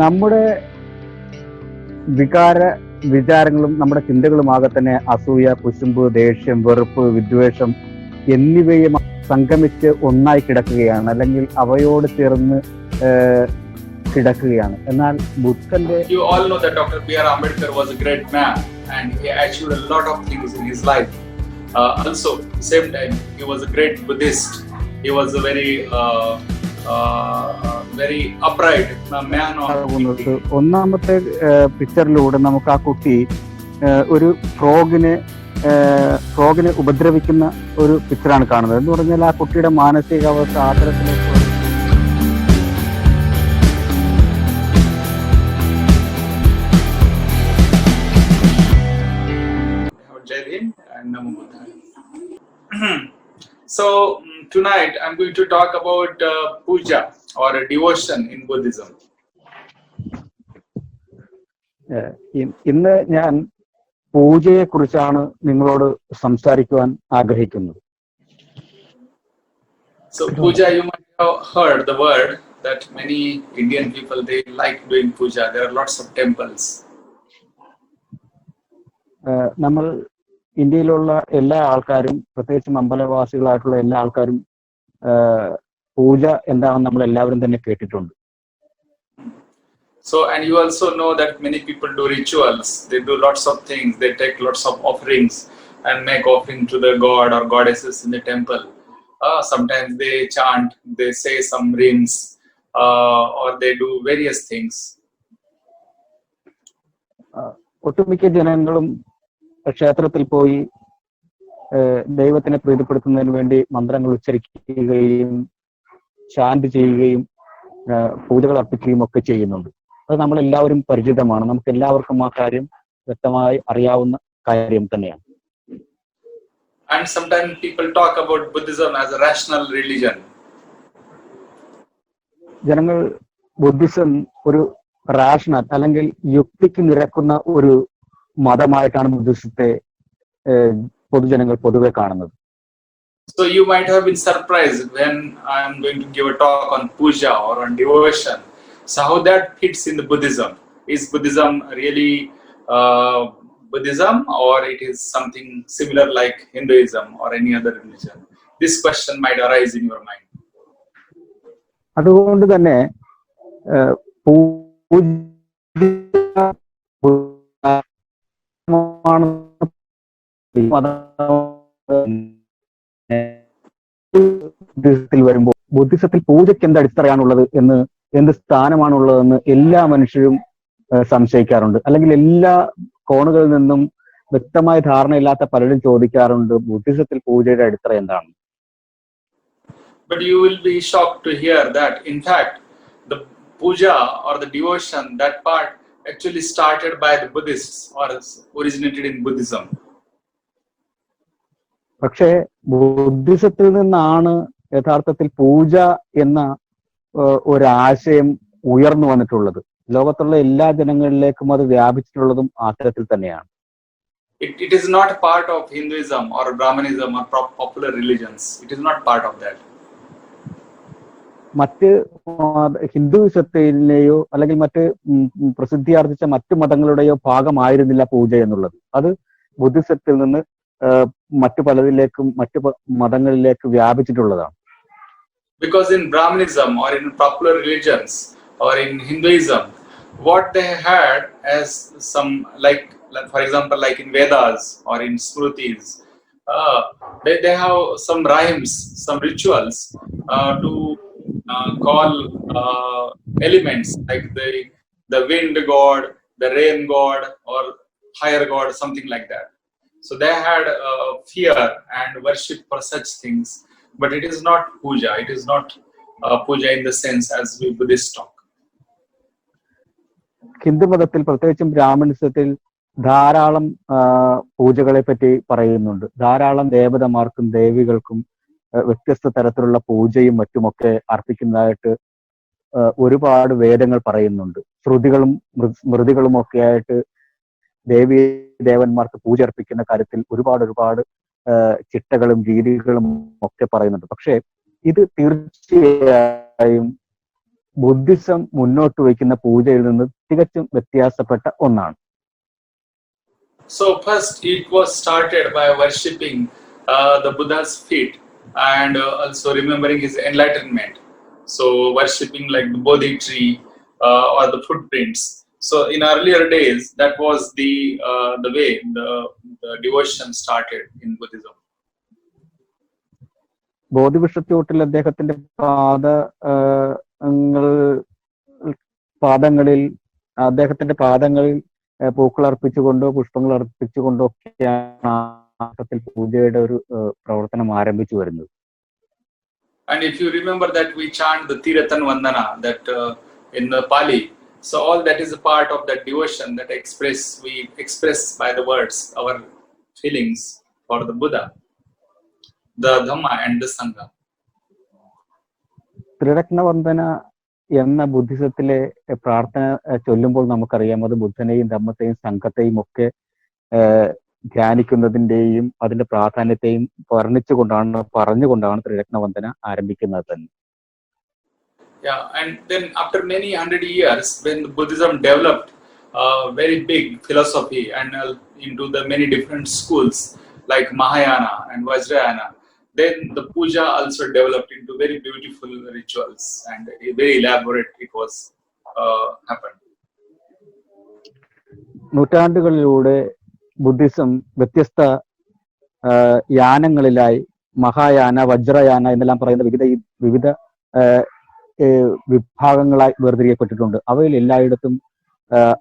നമ്മുടെ വിചാരങ്ങളും നമ്മുടെ ചിന്തകളുമാകെ തന്നെ അസൂയ, കുശുമ്പ്, ദേഷ്യം, വെറുപ്പ്, വിദ്വേഷം എന്നിവയും സംഗമിച്ച് ഒന്നായി കിടക്കുകയാണ്, അല്ലെങ്കിൽ അവയോട് ചേർന്ന് കിടക്കുകയാണ്. എന്നാൽ ബുദ്ധന്റെ You all know that Dr. B.R. Ambedkar was a great man and he achieved a lot of things in his life. Also, same time, he was a great Buddhist. He was a very upright man. ഒന്നാമത്തെ പിക്ചറിലൂടെ നമുക്ക് ആ കുട്ടി ഒരു ഫ്രോഗിനെ ഉപദ്രവിക്കുന്ന ഒരു പിക്ചറാണ് കാണുന്നത്. എന്ന് പറഞ്ഞാൽ ആ കുട്ടിയുടെ മാനസികാവസ്ഥ ആ തരത്തിലേക്ക് So tonight I'm going to talk about puja or devotion in Buddhism. ഇന്ന് ഞാൻ പൂജയെ കുറിച്ചാണ് നിങ്ങളോട് സംസാരിക്കുവാൻ ആഗ്രഹിക്കുന്നത്. So puja, you might have heard the word that many Indian people, they like doing puja. There are lots of temples. നമ്മൾ ഇന്ത്യയിലുള്ള എല്ലാ ആൾക്കാരും, പ്രത്യേകിച്ചും അമ്പലവാസികളായിട്ടുള്ള എല്ലാ ആൾക്കാരും പൂജ എന്താണെന്ന് നമ്മൾ എല്ലാവരും തന്നെ കേട്ടിട്ടുണ്ട്. So, and you also know that many people do rituals. They do lots of things. They take lots of offerings and make offering to the god or goddesses in the temple. Sometimes they chant, they say some rhymes, or they do various things. ഒട്ടുമിക്ക ജനങ്ങളും ക്ഷേത്രത്തിൽ പോയി ദൈവത്തിനെ പ്രീതിപ്പെടുത്തുന്നതിന് വേണ്ടി മന്ത്രങ്ങൾ ഉച്ചരിക്കുകയും ശാന്തി ചെയ്യുകയും പൂജകൾ അർപ്പിക്കുകയും ഒക്കെ ചെയ്യുന്നുണ്ട്. അത് നമ്മളെല്ലാവരും പരിചിതമാണ്. നമുക്ക് എല്ലാവർക്കും ആ കാര്യം വ്യക്തമായി അറിയാവുന്ന കാര്യം തന്നെയാണ്. And sometimes people talk about Buddhism as a rational religion. ജനങ്ങൾ ബുദ്ധിസം ഒരു റാഷണൽ അല്ലെങ്കിൽ യുക്തിക്ക് നിരക്കുന്ന ഒരു മതമായിട്ടാണ് ബുദ്ധിസത്തെ പൊതുജനങ്ങൾ പൊതുവെ കാണുന്നത്. So you might have been surprised when I am going to give a talk on puja or on devotion. So how that fits in the Buddhism? Is Buddhism really Buddhism, or it is something similar like Hinduism or any other religion? This question might arise in your mind. അതുകൊണ്ട് തന്നെ വരുമ്പോൾ ബുദ്ധിസത്തിൽ പൂജയ്ക്ക് എന്ത് അടിത്തറയാണുള്ളത് എന്ന്, എന്ത് സ്ഥാനമാണുള്ളതെന്ന് എല്ലാ മനുഷ്യരും സംശയിക്കാറുണ്ട്. അല്ലെങ്കിൽ എല്ലാ കോണുകളിൽ നിന്നും വ്യക്തമായ ധാരണയില്ലാത്ത പലരും ചോദിക്കാറുണ്ട് ബുദ്ധിസത്തിൽ പൂജയുടെ അടിത്തറ എന്താണ്. But you will be shocked to hear that in fact the puja or the devotion, that part actually started by the Buddhists or originated in Buddhism. പക്ഷേ ബുദ്ധിസത്തിൽ നിന്നാണ് യഥാർത്ഥത്തിൽ പൂജ എന്ന ഒരാശയം ഉയർന്നു വന്നിട്ടുള്ളത്. ലോകത്തുള്ള എല്ലാ ജനങ്ങളിലേക്കും അത് വ്യാപിച്ചിട്ടുള്ളതും ആ തരത്തിൽ തന്നെയാണ്. It is not part of Hinduism or Brahmanism or popular religions. It is not part of that. മറ്റ് ഹിന്ദുവിസത്തിലെയോ അല്ലെങ്കിൽ മറ്റ് പ്രസിദ്ധിയാർജിച്ച മറ്റു മതങ്ങളുടെയോ ഭാഗമായിരുന്നില്ല പൂജ എന്നുള്ളത്. അത് ബുദ്ധിസത്തിൽ നിന്ന് മറ്റു പലതിലേക്കും മറ്റു മതങ്ങളിലേക്ക് വ്യാപിച്ചിട്ടുള്ളതാണ്. Because in Brahmanism or in popular religions or in Hinduism, what they had as some, like for example, like in Vedas or in Smrutis, they have some rhymes, some rituals to call elements like the wind god, the rain god, or higher god, something like that. So they had fear and worship for such things, but it is not puja. It is not puja in the sense as we Buddhists talk. ഹിന്ദുമതത്തിൽ പ്രത്യേകിച്ചും ബ്രാഹ്മണിസത്തിൽ ധാരാളം പൂജകളെ പറ്റി പറയുന്നുണ്ട്. ധാരാളം ദേവതമാർക്കും ദേവികൾക്കും വ്യത്യസ്ത തരത്തിലുള്ള പൂജയും മറ്റുമൊക്കെ അർപ്പിക്കുന്നതായിട്ട് ഒരുപാട് വേദങ്ങൾ പറയുന്നുണ്ട്. ശ്രുതികളും സ്മൃതികളും ഒക്കെ ആയിട്ട് ദേവീ ദേവന്മാർക്ക് പൂജ അർപ്പിക്കുന്ന കാര്യത്തിൽ ഒരുപാട് ചിട്ടകളും രീതികളും ഒക്കെ പറയുന്നുണ്ട്. പക്ഷെ ഇത് തീർച്ചയായും ബുദ്ധിസം മുന്നോട്ട് വയ്ക്കുന്ന പൂജയിൽ നിന്ന് തികച്ചും വ്യത്യാസപ്പെട്ട ഒന്നാണ്. So first it was started by worshipping the Buddha's feet and also remembering his enlightenment. So worshipping like the Bodhi tree or the footprints. So in earlier days, that was the way the devotion started in Buddhism. ബോധിവൃക്ഷത്തോട്ടിൽ അദ്ദേഹത്തിന്റെ പാദങ്ങളിൽ പൂക്കൾ അർപ്പിച്ചുകൊണ്ടോ പുഷ്പങ്ങൾ അർപ്പിച്ചുകൊണ്ടോ ഒക്കെയാണ് ആർത്ഥത്തിൽ പൂജയുടെ ഒരു പ്രവർത്തനം ആരംഭിച്ചു വരുന്നത്. And if you remember that we chant the Tiratan Vandana that in the Pali, so all that is a part of that devotion that we express by the words our feelings for the Buddha, the Dhamma and the Sangha. ത്രിരത്നവന്ദന എന്ന ബുദ്ധിസത്തിലെ പ്രാർത്ഥന ചൊല്ലുമ്പോൾ നമുക്കറിയാം അത് ബുദ്ധനെയും ധമ്മത്തെയും സംഘത്തെയും ഒക്കെ ധ്യാനിക്കുന്നതിന്റെയും അതിന്റെ പ്രാധാന്യത്തെയും പറഞ്ഞുകൊണ്ടാണ് ത്രിരത്നവന്ദന ആരംഭിക്കുന്നത് തന്നെ. Yeah, and then after many 100 years, when Buddhism developed very big philosophy and into the many different schools like Mahayana and Vajrayana, then the puja also developed into very beautiful rituals and very elaborate it was happened. നൂറ്റാണ്ടുകളിലൂടെ Buddhism വ്യത്യസ്ത യാനങ്ങളിലായി മഹായാന, വജ്രയാന എന്നെല്ലാം പറയുന്ന വിവിധ വിഭാഗങ്ങളായി വേർതിരിയപ്പെട്ടിട്ടുണ്ട്. അവയിൽ എല്ലായിടത്തും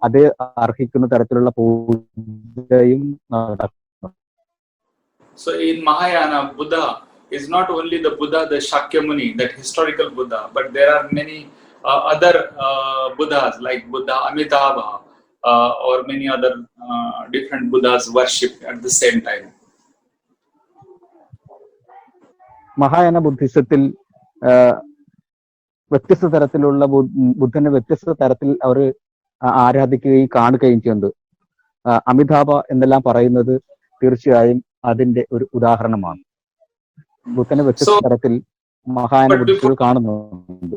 അതേ അർഹിക്കുന്ന തരത്തിലുള്ള പൂജയും നടക്കുന്നു. So in Mahayana, Buddha is not only the Buddha, the Shakyamuni, that historical Buddha, but there are many other Buddhas like Buddha Amitabha or many other different Buddhas worshipped at the same time. Mahayana ബുദ്ധിസത്തിൽ വ്യത്യസ്ത തരത്തിലുള്ള ബുദ്ധനെ വ്യത്യസ്ത തരത്തിൽ അവർ ആരാധിക്കുകയും കാണുകയും ചെയ്യുന്നത്. അമിതാഭ എന്നെല്ലാം പറയുന്നത് തീർച്ചയായും അതിന്റെ ഒരു ഉദാഹരണമാണ്. ബുദ്ധനെ വ്യത്യസ്ത തരത്തിൽ മഹായാന ബുദ്ധികൾ കാണുന്നുണ്ട്.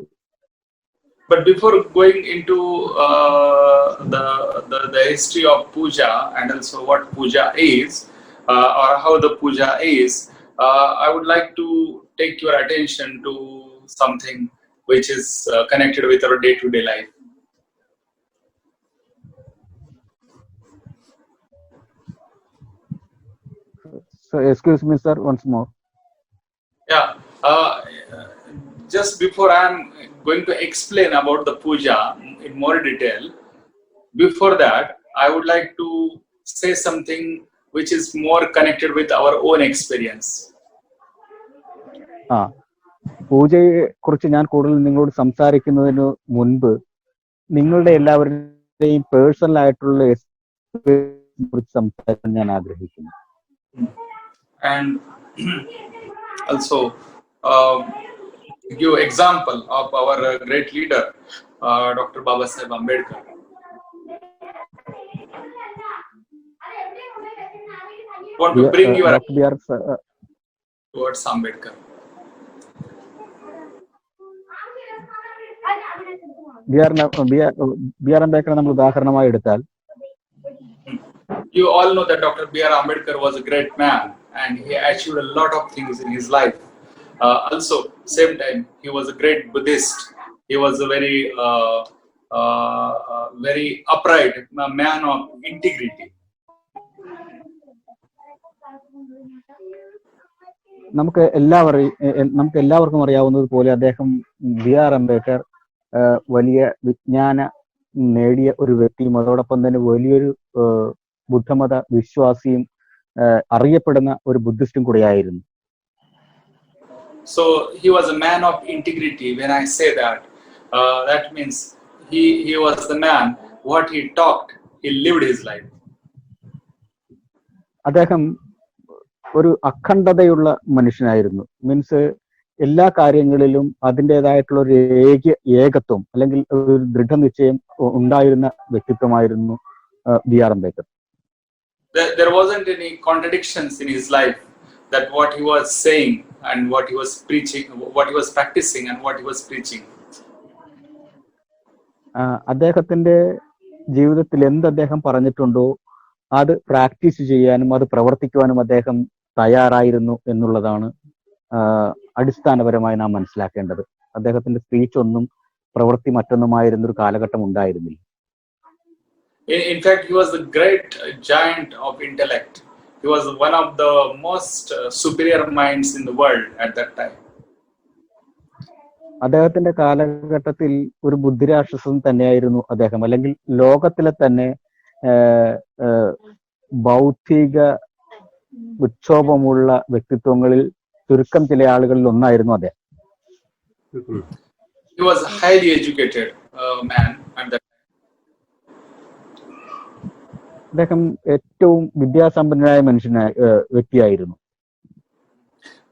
But before going into the history of puja and also what puja is or how the puja is, I would like to take your attention to something which is connected with our day-to-day life. So excuse me, sir, once more. Yeah, just before I am going to explain about the puja in more detail, before that, I would like to say something which is more connected with our own experience. പൂജയെ കുറിച്ച് ഞാൻ കൂടുതൽ നിങ്ങളോട് സംസാരിക്കുന്നതിന് മുൻപ് നിങ്ങളുടെ എല്ലാവരുടെയും personal ആയിട്ടുള്ള എക്സ്പീരിയൻസിനെ കുറിച്ച് സംസാരിക്കാൻ ഞാൻ ആഗ്രഹിക്കുന്നു. And also give example of our great leader, Dr. Babasaheb Ambedkar. Want to bring your towards Ambedkar. BR. Ambedkar നമ്മൾ ഉദാഹരണമായി എടുത്താൽ, you all know that Dr. B.R. Ambedkar was a great man and he achieved a lot of things in his life. Also, same time, he was a great Buddhist. He was a very upright man of integrity. നമുക്ക് എല്ലാവർക്കും അറിയാവുന്നത് പോലെ അദ്ദേഹം BR. Ambedkar വലിയ വിജ്ഞാന നേടിയ ഒരു വ്യക്തിയും അതോടൊപ്പം തന്നെ വലിയൊരു ബുദ്ധമത വിശ്വാസിയും അറിയപ്പെടുന്ന ഒരു ബുദ്ധിസ്റ്റും കൂടിയായിരുന്നു. So he was a man of integrity. When I say that, that means he was the man. What he talked, he lived his life. അദ്ദേഹം ഒരു അഖണ്ഡതയുള്ള മനുഷ്യനായിരുന്നു. മീൻസ് എല്ലാ കാര്യങ്ങളിലും അതിൻ്റെതായിട്ടുള്ള ഒരു ഏകത്വം അല്ലെങ്കിൽ ഒരു ദൃഢനിശ്ചയം ഉണ്ടായിരുന്ന വ്യക്തിത്വമായിരുന്നു B R. Ambedkar. There wasn't any contradictions in his life, that what he was saying and what he was preaching, what he was practicing and what he was preaching. അദ്ദേഹത്തിന്റെ ജീവിതത്തിൽ എന്ത് അദ്ദേഹം പറഞ്ഞിട്ടുണ്ടോ അത് പ്രാക്ടീസ് ചെയ്യാനും അത് പ്രവർത്തിക്കുവാനും അദ്ദേഹം തയ്യാറായിരുന്നു എന്നുള്ളതാണ് അടിസ്ഥാനപരമായി നാം മനസ്സിലാക്കേണ്ടത്. അദ്ദേഹത്തിന്റെ സ്പീച്ച് ഒന്നും പ്രവൃത്തി മറ്റൊന്നുമായിരുന്നൊരു കാലഘട്ടം ഉണ്ടായിരുന്നില്ല. In fact, he was the great giant of intellect. He was one of the most superior minds in the world at that time. അദ്ദേഹത്തിന്റെ കാലഘട്ടത്തിൽ ഒരു ബുദ്ധിരാക്ഷസൻ തന്നെയായിരുന്നു അദ്ദേഹം. അല്ലെങ്കിൽ ലോകത്തിലെ തന്നെ ബൗദ്ധിക വിക്ഷോഭമുള്ള വ്യക്തിത്വങ്ങളിൽ ചുരുക്കം ചില ആളുകളിൽ ഒന്നായിരുന്നു അദ്ദേഹം. He was a highly educated man at that time. അദ്ദേഹം ഏറ്റവും വിദ്യാസമ്പന്നനായ വ്യക്തിയായിരുന്നു.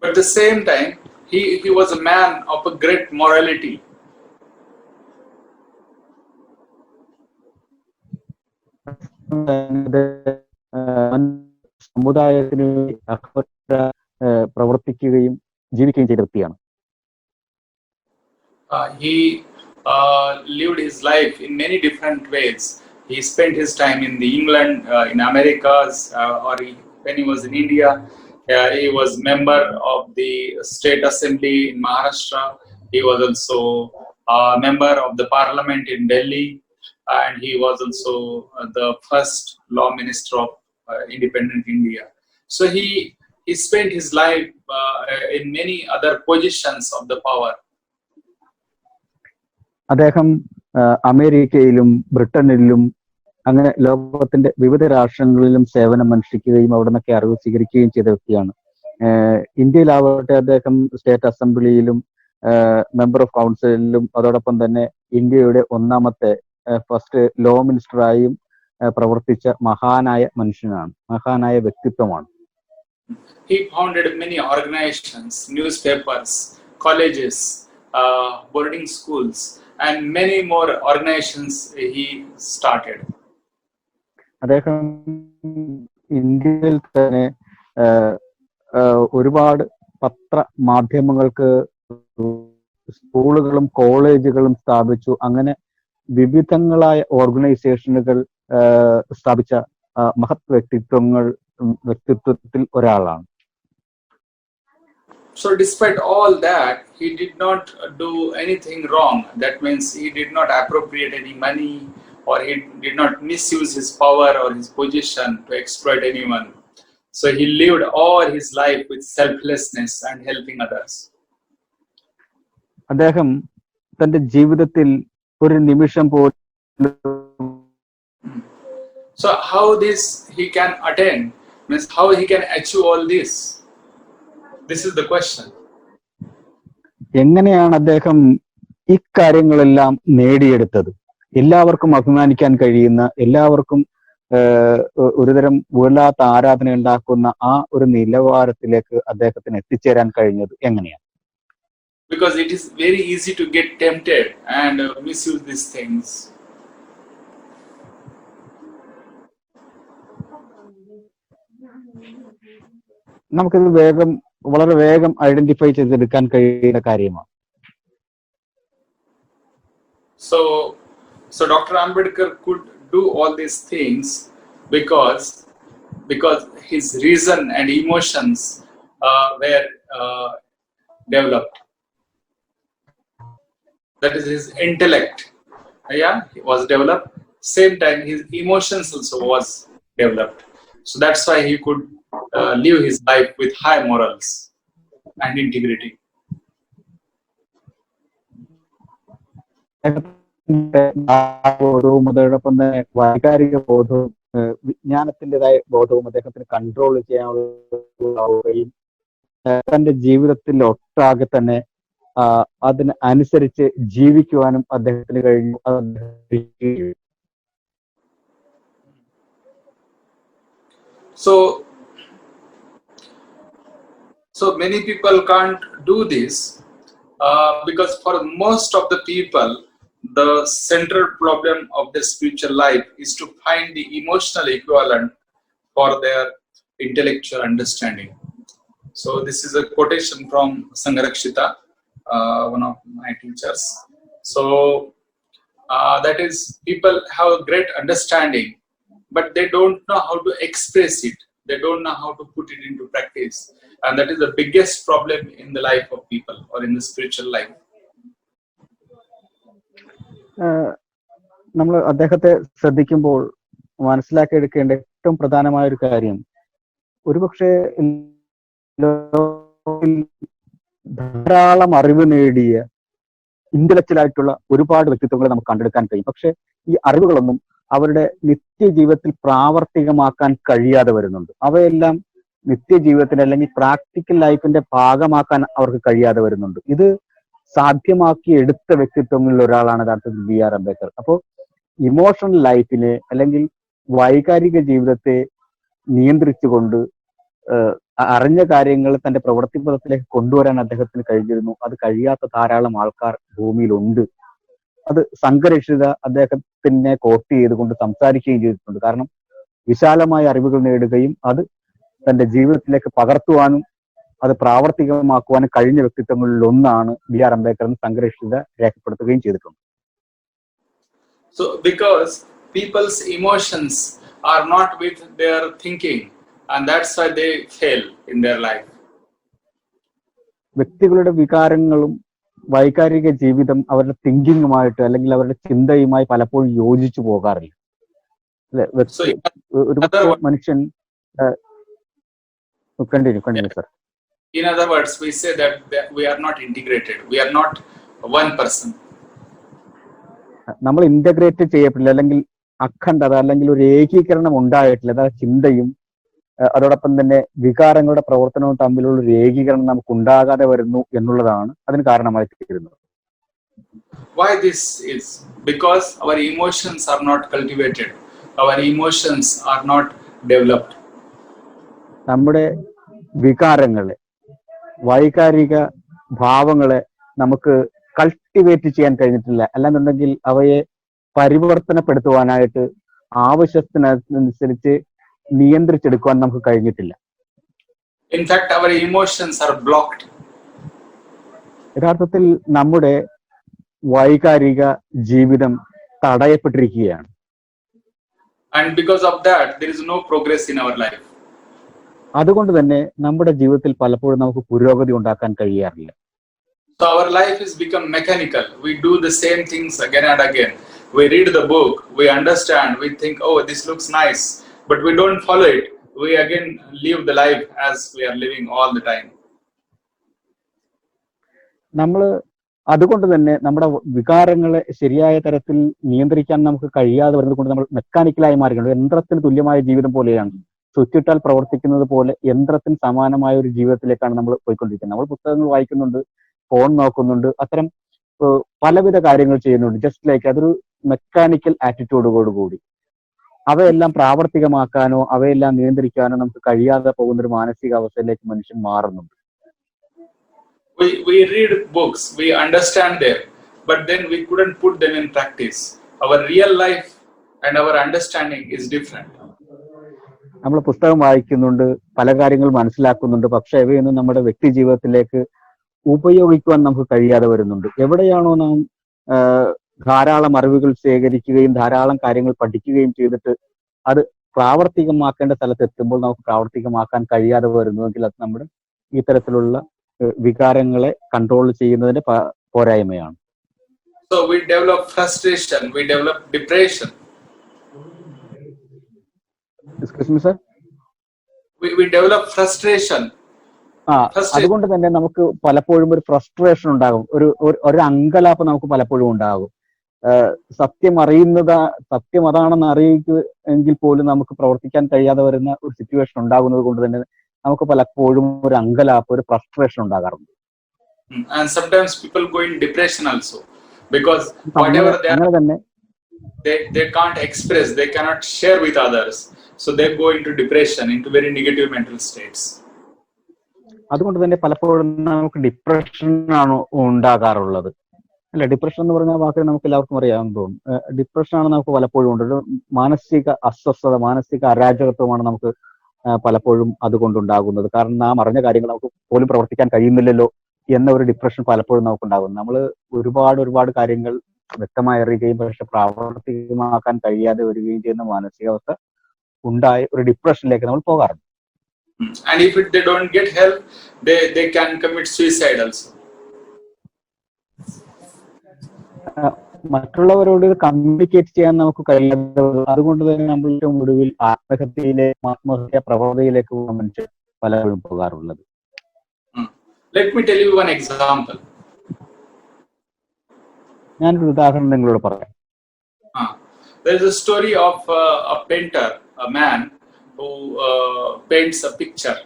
But at the same time, he was a man of a great morality. സമുദായത്തിന് പ്രവർത്തിക്കുകയും ജീവിക്കുകയും ചെയ്ത വ്യക്തിയാണ്. He lived his life in many different ways. He spent his time in the England, in Americas, when he was in India. He was member of the State Assembly in Maharashtra. He was also a member of the Parliament in Delhi, and he was also the first law minister of independent India. So he spent his life in many other positions of the power. അദ്ദേഹം അമേരിക്കയിലും ബ്രിട്ടനിലും അങ്ങനെ ലോകത്തിന്റെ വിവിധ രാഷ്ട്രങ്ങളിലും സേവനം അനുഷ്ഠിക്കുകയും അവിടെ നിന്നൊക്കെ അറിവ് സ്വീകരിക്കുകയും ചെയ്ത വ്യക്തിയാണ്. ഇന്ത്യയിലാവട്ടെ അദ്ദേഹം സ്റ്റേറ്റ് അസംബ്ലിയിലും മെമ്പർ ഓഫ് കൗൺസിലിലും അതോടൊപ്പം തന്നെ ഇന്ത്യയുടെ ഒന്നാമത്തെ ഫസ്റ്റ് ലോ മിനിസ്റ്ററായും പ്രവർത്തിച്ച മഹാനായ മനുഷ്യനാണ്, മഹാനായ വ്യക്തിത്വമാണ്. He founded many organizations, newspapers, colleges, boarding schools, and many more organizations he started. അദ്ദേഹം ഇന്ത്യയിൽ തന്നെ ഒരുപാട് പത്രമാധ്യമങ്ങൾക്ക് സ്കൂളുകളും കോളേജുകളും സ്ഥാപിച്ചു. അങ്ങനെ വിവിധങ്ങളായ ഓർഗനൈസേഷനുകൾ സ്ഥാപിച്ച മഹത് വ്യക്തിത്വത്തിൽ ഒരാളാണ്. So despite all that, he did not do anything wrong. That means he did not appropriate any money, or he did not misuse his power or his position to exploit anyone. So he lived all his life with selflessness and helping others. അദ്ദേഹം തന്റെ ജീവിതത്തിൽ ഒരു നിമിഷം പോലും. So how this he can attain, means how he can achieve all this? This is the question. എങ്ങനെയാണ് അദ്ദേഹം ഇക്കാര്യങ്ങളെല്ലാം നേടിയെടുത്തത്? എല്ലാവർക്കും അഭിമാനിക്കാൻ കഴിയുന്ന, എല്ലാവർക്കും ഒരുതരം വല്ലാത്ത ആരാധന ഉണ്ടാക്കുന്ന ആ ഒരു നിലവാരത്തിലേക്ക് അദ്ദേഹത്തിന് എത്തിച്ചേരാൻ കഴിഞ്ഞത് എങ്ങനെയാണ്? Because it is very easy to get tempted and misuse these things. നമുക്കിത് വളരെ വേഗം ഐഡന്റിഫൈ ചെയ്തെടുക്കാൻ കഴിയുന്ന കാര്യമാണ്. So Dr. Ambedkar could do all these things because his reason and emotions were developed. That is, his intellect, was developed. Same time, his emotions also was developed. So that's why he could live his life with high morals and integrity. ബോധവും അതോടൊപ്പം തന്നെ വൈകാരിക ബോധവും വിജ്ഞാനത്തിൻ്റെതായ ബോധവും അദ്ദേഹത്തിന് control ചെയ്യാവുകയും തന്റെ ജീവിതത്തിൽ ഒട്ടാകെ തന്നെ അതിന് അനുസരിച്ച് ജീവിക്കുവാനും അദ്ദേഹത്തിന് കഴിഞ്ഞു. So many people can't do this because for most of the people, the central problem of their spiritual life is to find the emotional equivalent for their intellectual understanding. So this is a quotation from Sangharakshita, one of my teachers. So that is, people have a great understanding, but they don't know how to express it. They don't know how to put it into practice. And that is the biggest problem in the life of people or in the spiritual life. നമ്മൾ അദ്ദേഹത്തെ ശ്രദ്ധിക്കുമ്പോൾ മനസ്സിലാക്കിയെടുക്കേണ്ട ഏറ്റവും പ്രധാനമായ ഒരു കാര്യം, ഒരുപക്ഷെ ധാരാളം അറിവ് നേടിയ ഇന്റലക്ച്വൽ ആയിട്ടുള്ള ഒരുപാട് വ്യക്തിത്വങ്ങളെ നമുക്ക് കണ്ടെടുക്കാൻ കഴിയും. പക്ഷെ ഈ അറിവുകളൊന്നും അവരുടെ നിത്യജീവിതത്തിൽ പ്രാവർത്തികമാക്കാൻ കഴിയാതെ വരുന്നുണ്ട്. അവയെല്ലാം നിത്യജീവിതത്തിന്റെ അല്ലെങ്കിൽ പ്രാക്ടിക്കൽ ലൈഫിന്റെ ഭാഗമാക്കാൻ അവർക്ക് കഴിയാതെ വരുന്നുണ്ട്. ഇത് സാധ്യമാക്കി എടുത്ത വ്യക്തിത്വങ്ങളിൽ ഒരാളാണ് യഥാർത്ഥത്തിൽ BR അംബേദ്കർ. അപ്പോൾ ഇമോഷണൽ ലൈഫിനെ അല്ലെങ്കിൽ വൈകാരിക ജീവിതത്തെ നിയന്ത്രിച്ചുകൊണ്ട് അറിഞ്ഞ കാര്യങ്ങൾ തന്റെ പ്രവൃത്തി പദത്തിലേക്ക് കൊണ്ടുവരാൻ അദ്ദേഹത്തിന് കഴിഞ്ഞിരുന്നു. അത് കഴിയാത്ത ധാരാളം ആൾക്കാർ ഭൂമിയിലുണ്ട്. അത് സംഘരക്ഷിത അദ്ദേഹത്തിനെ കോട്ട് ചെയ്തുകൊണ്ട് സംസാരിക്കുകയും ചെയ്തിട്ടുണ്ട്. കാരണം വിശാലമായ അറിവുകൾ നേടുകയും അത് തന്റെ ജീവിതത്തിലേക്ക് പകർത്തുവാനും അത് പ്രാവർത്തികമാക്കുവാനും കഴിഞ്ഞ വ്യക്തിത്വങ്ങളിൽ ഒന്നാണ് BR അംബേദ്കർ എന്ന് സംഘരക്ഷിത രേഖപ്പെടുത്തുകയും ചെയ്തിട്ടുണ്ട്. So because people's emotions are not with their thinking, and that's why they fail in their life. വ്യക്തികളുടെ വികാരങ്ങളും വൈകാരിക ജീവിതം അവരുടെ തിങ്കിങ്ങുമായിട്ട് അല്ലെങ്കിൽ അവരുടെ ചിന്തയുമായി പലപ്പോഴും യോജിച്ചു പോകാറില്ല. ഒരു മനുഷ്യൻ continue sir. In other words, we say that we are not integrated. We are not one person. നമ്മൾ ഇന്റഗ്രേറ്റ് ചെയ്യപ്പെട്ടില്ല, അല്ലെങ്കിൽ അഖണ്ഡത അല്ലെങ്കിൽ ഒരു ഏകീകരണം ഉണ്ടായിട്ടില്ല. അതായത് ചിന്തയും അതോടൊപ്പം തന്നെ വികാരങ്ങളുടെ പ്രവർത്തനവും തമ്മിലുള്ള ഒരു ഏകീകരണം നമുക്ക് ഉണ്ടാകാതെ വരുന്നു എന്നുള്ളതാണ് അതിന് കാരണമായി തീരുന്നത്. Why this is? Because our emotions are not cultivated. Our emotions are not developed. നമ്മുടെ വികാരങ്ങളെ, വൈകാരിക ഭാവങ്ങളെ നമുക്ക് കൾട്ടിവേറ്റ് ചെയ്യാൻ കഴിഞ്ഞിട്ടില്ല. അല്ലാന്നുണ്ടെങ്കിൽ അവയെ പരിവർത്തനപ്പെടുത്തുവാനായിട്ട് ആവശ്യത്തിനനുസരിച്ച് നിയന്ത്രിച്ചെടുക്കുവാൻ നമുക്ക് കഴിഞ്ഞിട്ടില്ല. In fact, our emotions are blocked. യഥാർത്ഥത്തിൽ നമ്മുടെ വൈകാരിക ജീവിതം തടയപ്പെട്ടിരിക്കുകയാണ്. And because of that, there is no progress in our life. അതുകൊണ്ട് തന്നെ നമ്മുടെ ജീവിതത്തിൽ പലപ്പോഴും നമുക്ക് പുരോഗതി ഉണ്ടാക്കാൻ കഴിയാറില്ല. So our life has become mechanical. We do the same things again and again. We read the book, we understand, we think, oh, this looks nice, but we don't follow it. We again live the life as we are living all the time. നമ്മൾ അതുകൊണ്ട് തന്നെ നമ്മുടെ വികാരങ്ങളെ ശരിയായ തരത്തിൽ നിയന്ത്രിക്കാൻ നമുക്ക് കഴിയാതെ വരുന്നത് കൊണ്ട് നമ്മൾ മെക്കാനിക്കലായി മാറിയിട്ടുണ്ട്. യന്ത്രത്തിന് തുല്യമായ ജീവിതം പോലെയാണ്. സ്വിച്ചിട്ടാൽ പ്രവർത്തിക്കുന്നത് പോലെ യന്ത്രത്തിന് സമാനമായ ഒരു ജീവിതത്തിലേക്കാണ് നമ്മൾ പോയിക്കൊണ്ടിരിക്കുന്നത്. നമ്മൾ പുസ്തകങ്ങൾ വായിക്കുന്നുണ്ട്, ഫോൺ നോക്കുന്നുണ്ട്, അത്തരം പലവിധ കാര്യങ്ങൾ ചെയ്യുന്നുണ്ട്. ജസ്റ്റ് ലൈക്ക് അതൊരു മെക്കാനിക്കൽ ആറ്റിറ്റ്യൂഡോടുകൂടി അവയെല്ലാം പ്രാവർത്തികമാക്കാനോ അവയെല്ലാം നിയന്ത്രിക്കാനോ നമുക്ക് കഴിയാതെ പോകുന്ന ഒരു മാനസികാവസ്ഥയിലേക്ക് മനുഷ്യൻ മാറുന്നുണ്ട്. We read books, we understand them, but then we couldn't put them in practice. Our real life and our understanding is different. നമ്മൾ പുസ്തകം വായിക്കുന്നുണ്ട്, പല കാര്യങ്ങൾ മനസ്സിലാക്കുന്നുണ്ട്, പക്ഷെ ഇവയൊന്നും നമ്മുടെ വ്യക്തി ജീവിതത്തിലേക്ക് ഉപയോഗിക്കുവാൻ നമുക്ക് കഴിയാതെ വരുന്നുണ്ട്. എവിടെയാണോ നാം ധാരാളം അറിവുകൾ ശേഖരിക്കുകയും ധാരാളം കാര്യങ്ങൾ പഠിക്കുകയും ചെയ്തിട്ട് അത് പ്രാവർത്തികമാക്കേണ്ട സ്ഥലത്ത് എത്തുമ്പോൾ നമുക്ക് പ്രാവർത്തികമാക്കാൻ കഴിയാതെ വരുന്നുവെങ്കിൽ അത് നമ്മുടെ ഈ തരത്തിലുള്ള വികാരങ്ങളെ കൺട്രോൾ ചെയ്യുന്നതിന്റെ പോരായ്മയാണ്. So we develop frustration, we develop depression. Excuse me, sir? We develop frustration. അതുകൊണ്ട് തന്നെ നമുക്ക് പലപ്പോഴും ഒരു ഫ്രസ്ട്രേഷൻ ഉണ്ടാകും, ഒരു അങ്കലാപ്പ് നമുക്ക് പലപ്പോഴും ഉണ്ടാകും. സത്യം അതാണെന്ന് അറിയിക്കുമെങ്കിൽ പോലും നമുക്ക് പ്രവർത്തിക്കാൻ കഴിയാതെ വരുന്ന ഒരു സിറ്റുവേഷൻ ഉണ്ടാകുന്നത് കൊണ്ട് തന്നെ നമുക്ക് പലപ്പോഴും ഒരു അങ്കലാപ്പ്, ഒരു ഫ്രസ്ട്രേഷൻ ഉണ്ടാകാറുണ്ട്. And sometimes people go in depression also because whatever they can't express, they cannot share with others, so they go into depression, into very negative mental states. അതുകൊണ്ട് തന്നെ പലപ്പോഴും നമുക്ക് ഡിപ്രഷൻ ആണ് ഉണ്ടാകാറുള്ളത്. അല്ല, ഡിപ്രഷൻ എന്ന് പറഞ്ഞ വാക്ക് നമുക്ക് എല്ലാവർക്കും അറിയാമെന്ന് തോന്നുന്നു. ഡിപ്രഷൻ ആണ് നമുക്ക് പലപ്പോഴും ഉണ്ട്. ഒരു മാനസിക അസ്വസ്ഥത, മാനസിക അരാജകത്വമാണ് നമുക്ക് പലപ്പോഴും അതുകൊണ്ടുണ്ടാകുന്നത്. കാരണം നാം അറിഞ്ഞ കാര്യങ്ങൾ നമുക്ക് പോലും പ്രവർത്തിക്കാൻ കഴിയുന്നില്ലല്ലോ എന്ന ഒരു ഡിപ്രഷൻ പലപ്പോഴും നമുക്കുണ്ടാകുന്നു. നമ്മൾ ഒരുപാട് കാര്യങ്ങൾ വ്യക്തമായി അറിയുകയും പക്ഷെ പ്രാവർത്തികമാക്കാൻ കഴിയാതെ വരികയും ചെയ്യുന്ന മാനസികാവസ്ഥ ഉണ്ടായ ഒരു ഡിപ്രഷനിലേക്ക് നമ്മൾ പോകാറുണ്ട്. And if they don't get help, they can commit suicide also. മറ്റുള്ളവരോട് കമ്മ്യൂണിക്കേറ്റ് ചെയ്യാൻ നമുക്ക് കഴിയാതെ, അതുകൊണ്ട് തന്നെ നമ്മൾ ഏറ്റവും ഒടുവിൽ ആത്മഹത്യാ പ്രവണതയിലേക്ക് മനുഷ്യർ പലപ്പോഴും പോകാറുള്ളത്. Let me tell you one example. ഞാനൊരു ഉദാഹരണം നിങ്ങളോട് പറയാം. There is a story of a painter, a man who paints a picture.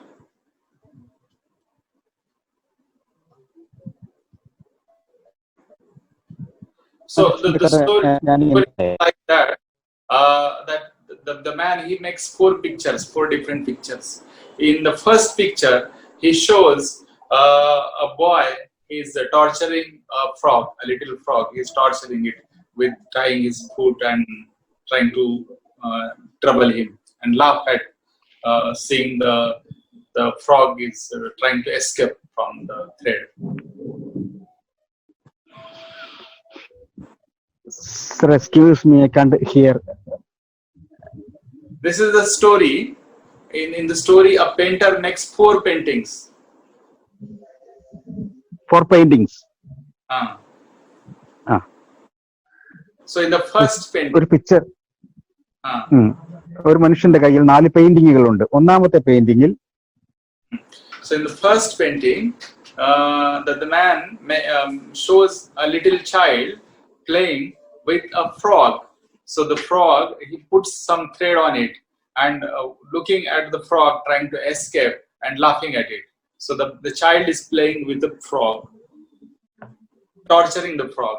So the story like that, that the man, he makes four different pictures. In the first picture, he shows a boy is torturing a frog, a little frog. He is torturing it with tying his foot and trying to trouble him and laugh at seeing the frog is trying to escape from the thread. Sir, excuse me, I can't hear. This is the story. In the story, a painter makes four paintings. 4 paintings. So in the first painting, ഒരു picture, ഒരു മനുഷ്യന്റെ കയ്യിൽ 4 പെയിന്റിങ്ങുകൾ ഉണ്ട്. ഒന്നാമത്തെ പെയിന്റിങ്ങിൽ, so in the first painting, that the man shows a little child playing with a frog. So the frog, he puts some thread on it and looking at the frog trying to escape and laughing at it. So the child is playing with the frog, torturing the frog.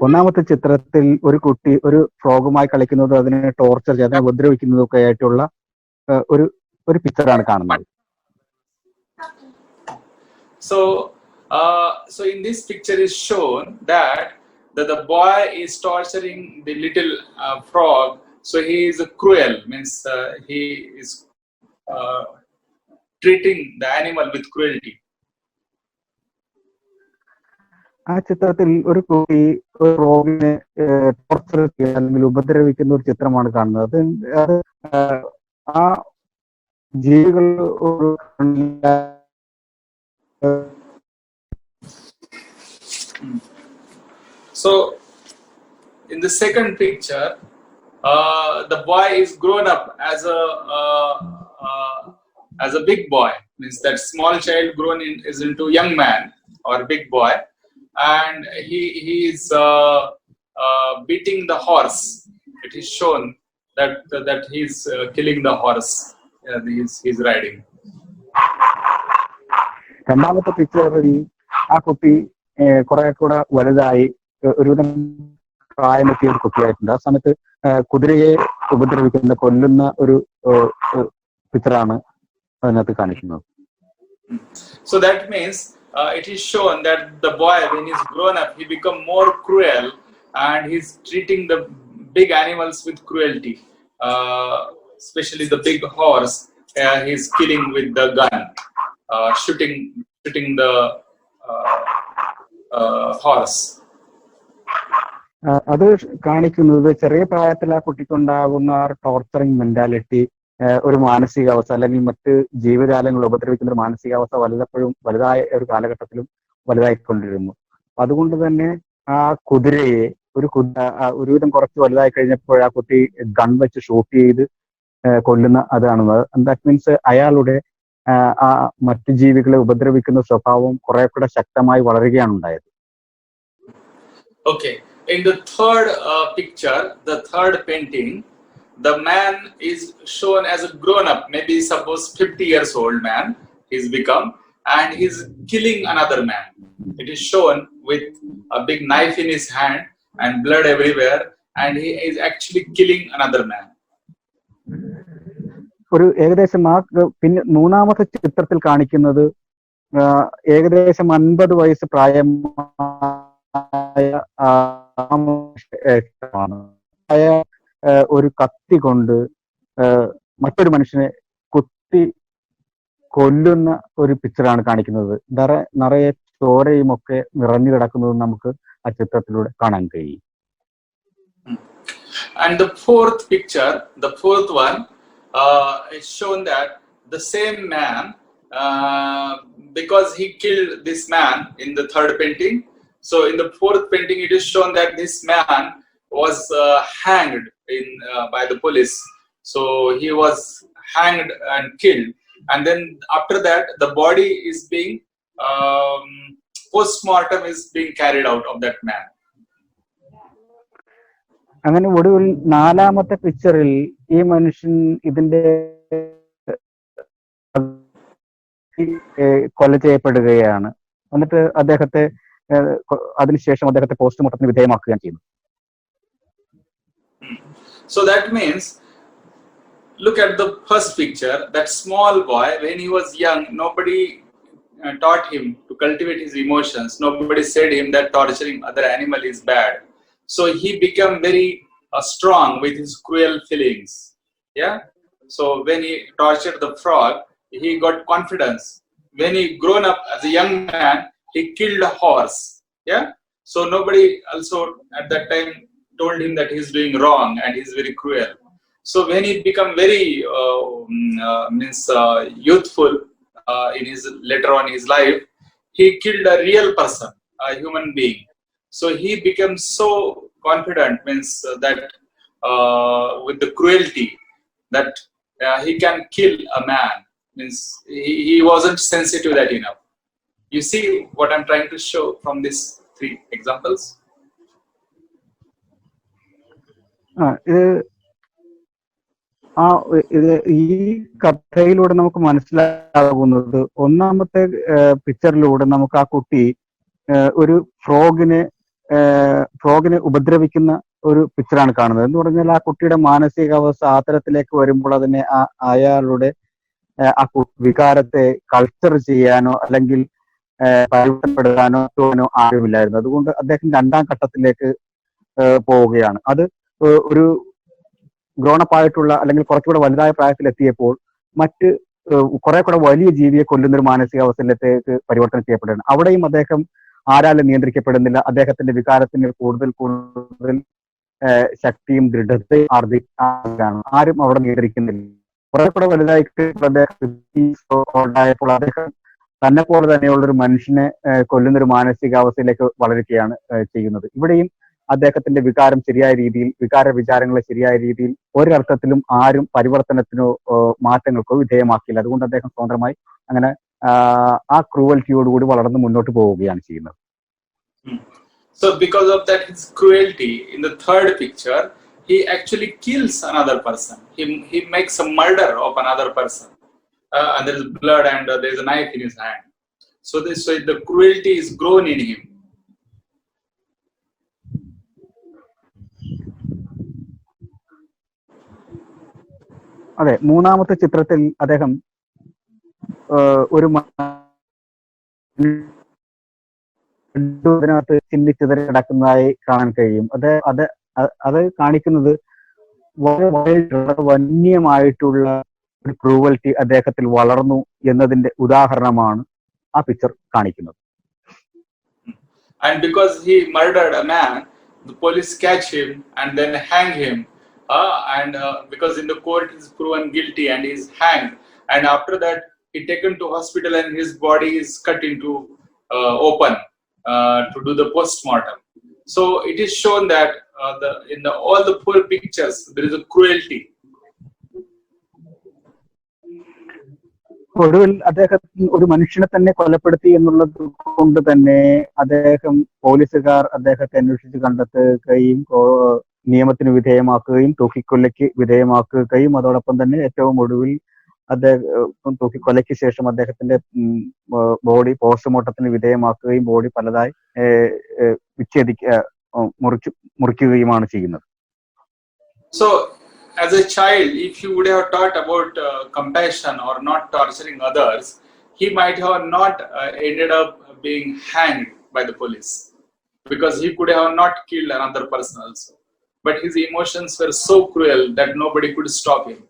ഒന്നാമത്തെ ചിത്രത്തിൽ ഒരു കുട്ടി ഒരു ഫ്രോഗുമായി കളിക്കുന്നത്, അതിനെ torture ചെയ്ത് അതിനെ ഉപദ്രവിക്കുന്നതൊക്കെ ആയിട്ടുള്ള ഒരു പിക്ചറാണ് കാണുന്നത്. So in this picture is shown that the boy is torturing the little frog. So he is cruel, means he is treating the animal with cruelty. ആ ചിത്രത്തിൽ ഒരു കുട്ടി ഒരു ഫ്രോഗിനെ ടോർച്ചർ ചെയ്യുക അല്ലെങ്കിൽ ഉപദ്രവിക്കുന്ന ഒരു ചിത്രമാണ് കാണുന്നത്. അത് ആ ജീവികൾ ഒരു So in the second picture, the boy is grown up as a big boy, means that small child grown is into young man or big boy, and he is beating the horse. It is shown that he is killing the horse he is riding. രണ്ടാമത്തെ പിക്ചറിൽ ആ കുട്ടി കുറെ കൂടെ വലുതായി ഒരുവിധം പ്രായമെത്തിയ ഒരു കുട്ടിയായിട്ടുണ്ട്. ആ സമയത്ത് കുതിരയെ ഉപദ്രവിക്കുന്ന കൊല്ലുന്ന ഒരു പിക്ചറാണ് അതിനകത്ത് കാണിക്കുന്നത്. So that means it is shown that the boy, when he's grown up, he become more cruel and he's treating the big animals with cruelty, especially the big horse. He's killing with the gun, shooting the horse. അത് കാണിക്കുന്നത് ചെറിയ പ്രായത്തിൽ ആ കുട്ടിക്കുണ്ടാകുന്ന torturing mentality, ഒരു മാനസികാവസ്ഥ അല്ലെങ്കിൽ മറ്റ് ജീവജാലങ്ങൾ ഉപദ്രവിക്കുന്ന ഒരു മാനസികാവസ്ഥ വലുതായ ഒരു കാലഘട്ടത്തിലും വലുതായിക്കൊണ്ടിരുന്നു. അതുകൊണ്ട് തന്നെ ആ കുതിരയെ ഒരുവിധം കുറച്ച് വലുതായി കഴിഞ്ഞപ്പോൾ ആ കുട്ടി ഗൺ വെച്ച് ഷൂട്ട് ചെയ്ത് കൊല്ലുന്ന അതാണ്. ദാറ്റ് മീൻസ് അയാളുടെ ആ മറ്റു ജീവികളെ ഉപദ്രവിക്കുന്ന സ്വഭാവം കുറെ കൂടെ ശക്തമായി വളരുകയാണ് ഉണ്ടായത്. Okay. In the third picture, the third painting, the man is shown as a grown-up, maybe suppose 50 years old man he's become, and he's killing another man. It is shown with a big knife in his hand and blood everywhere, and he is actually killing another man. ഒരു ഏകദേശം പിന്നെ മൂന്നാമത്തെ ചിത്രത്തിൽ കാണിക്കുന്നത് ഏകദേശം 50 വയസ്സ് പ്രായമായ ഒരു കത്തി കൊണ്ട് മറ്റൊരു മനുഷ്യനെ കുത്തി കൊല്ലുന്ന ഒരു പിക്ചറാണ് കാണിക്കുന്നത്. നിറയെ ചോരയും ഒക്കെ നിറഞ്ഞു കിടക്കുന്നത് നമുക്ക് ആ ചിത്രത്തിലൂടെ കാണാൻ കഴിയും. And the fourth picture, the fourth one, is shown that the same man, because he killed this man in the third painting. So in the fourth painting, it is shown that this man was hanged by the police. So he was hanged and killed, and then after that, the body is being post-mortem is being carried out of that man. അങ്ങനെ ഒടുവിൽ നാലാമത്തെ പിക്ചറിൽ ഈ മനുഷ്യൻ ഇതിന്റെ കൊല ചെയ്യപ്പെടുകയാണ്. എന്നിട്ട് അദ്ദേഹത്തെ അതിനുശേഷം അദ്ദേഹത്തെ പോസ്റ്റ്മോർട്ടത്തിന് വിധേയമാക്കുകയാണ് ചെയ്യുന്നത്. So that means, look at the first picture. That small boy, when he was young, nobody taught him to cultivate his emotions. Nobody said him that torturing other animal is bad. So he became very strong with his cruel feelings. Yeah. So when he tortured the frog, he got confidence. When he grown up as a young man, he killed a horse. Yeah. So nobody also at that time told him that he's doing wrong and he's very cruel. So when he become very youthful in his later on his life, he killed a real person, a human being. So he became so confident, that with the cruelty that he can kill a man. He wasn't sensitive that enough. You see what I'm trying to show from these three examples? ഈ കഥയിലൂടെ നമുക്ക് മനസ്സിലാകുന്നത്, ഒന്നാമത്തെ പിക്ചറിലൂടെ നമുക്ക് ആ കുട്ടി ഒരു ഫ്രോഗിനെ ഉപദ്രവിക്കുന്ന ഒരു പിക്ചറാണ് കാണുന്നത്. എന്ന് പറഞ്ഞാൽ ആ കുട്ടിയുടെ മാനസികാവസ്ഥ അത്തരത്തിലേക്ക് വരുമ്പോൾ അതിനെ അയാളുടെ ആ വികാരത്തെ കൾച്ചർ ചെയ്യാനോ അല്ലെങ്കിൽ പരിവർത്തനപ്പെടുത്താനോ ആരുമില്ലായിരുന്നു. അതുകൊണ്ട് അദ്ദേഹം രണ്ടാം ഘട്ടത്തിലേക്ക് പോവുകയാണ്. അത് ഒരു ഗ്രോണപ്പായിട്ടുള്ള അല്ലെങ്കിൽ കുറച്ചുകൂടെ വലുതായ പ്രായത്തിലെത്തിയപ്പോൾ മറ്റ് കുറെ കൂടെ വലിയ ജീവിയെ കൊല്ലുന്ന ഒരു മാനസികാവസ്ഥയിലേക്ക് പരിവർത്തനം ചെയ്യപ്പെടുകയാണ്. അവിടെയും അദ്ദേഹം ആരാലും നിയന്ത്രിക്കപ്പെടുന്നില്ല. അദ്ദേഹത്തിന്റെ വികാരത്തിന് കൂടുതൽ ശക്തിയും ദൃഢതയും ആർജിക്കാണ്. ആരും അവിടെ നിയന്ത്രിക്കുന്നില്ല. കുറെ കൂടെ വലുതായിട്ട് ഉണ്ടായപ്പോൾ അദ്ദേഹം തന്നെ പോലെ തന്നെയുള്ള ഒരു മനുഷ്യനെ കൊല്ലുന്നൊരു മാനസികാവസ്ഥയിലേക്ക് വളരുകയാണ് ചെയ്യുന്നത്. ഇവിടെയും അദ്ദേഹത്തിന്റെ വികാരം ശരിയായ രീതിയിൽ, വികാര വിചാരങ്ങളെ ശരിയായ രീതിയിൽ ഒരർത്ഥത്തിലും ആരും പരിവർത്തനത്തിനോ മാറ്റങ്ങൾക്കോ വിധേയമാക്കിയില്ല. അതുകൊണ്ട് അദ്ദേഹം സ്വതന്ത്രമായി അങ്ങനെ ആ ക്രൂവൽറ്റിയോടുകൂടി വളർന്ന് മുന്നോട്ട് പോവുകയാണ് ചെയ്യുന്നത്. So because of that his cruelty, in the third picture he actually kills another person. He makes a murder of another person, and there is blood and there is a knife in his hand. So the cruelty is grown in him. അതെ, മൂന്നാമത്തെ ചിത്രത്തിൽ അദ്ദേഹം ഒരു അതിനകത്ത് ചിന്തിച്ചിതറി കിടക്കുന്നതായി കാണാൻ കഴിയും. അത് കാണിക്കുന്നത് വളരെ വന്യമായിട്ടുള്ള ഒരു ക്രൂവൽറ്റി അദ്ദേഹത്തിൽ വളർന്നു എന്നതിന്റെ ഉദാഹരണമാണ് ആ പിക്ചർ കാണിക്കുന്നത്. And because he murdered a man, the police catch him and then hang him. Because in the court he is proven guilty and he is hanged. And after that he taken to hospital and his body is cut into open to do the post-mortem. So it is shown that all the four pictures there is a cruelty. ഒടുവിൽ അദ്ദേഹത്തിന് ഒരു മനുഷ്യനെ തന്നെ കൊലപ്പെടുത്തി എന്നുള്ളത് കൊണ്ട് തന്നെ പോലീസുകാർ അദ്ദേഹത്തെ അന്വേഷിച്ച് കണ്ടെത്തുകയും നിയമത്തിന് വിധേയമാക്കുകയും തൂക്കിക്കൊലയ്ക്ക് വിധേയമാക്കുകയും അതോടൊപ്പം തന്നെ ഏറ്റവും ഒടുവിൽ അദ്ദേഹം തൂക്കിക്കൊലയ്ക്ക് ശേഷം അദ്ദേഹത്തിന്റെ ബോഡി പോസ്റ്റ്മോർട്ടത്തിന് വിധേയമാക്കുകയും ബോഡി പലതായി മുറിക്കുകയുമാണ് ചെയ്യുന്നത്. So as a child, if he would have taught about compassion or not torturing others, he might have not ended up being hanged by the police, because he could have not killed another person also. But his emotions were so cruel that nobody could stop him.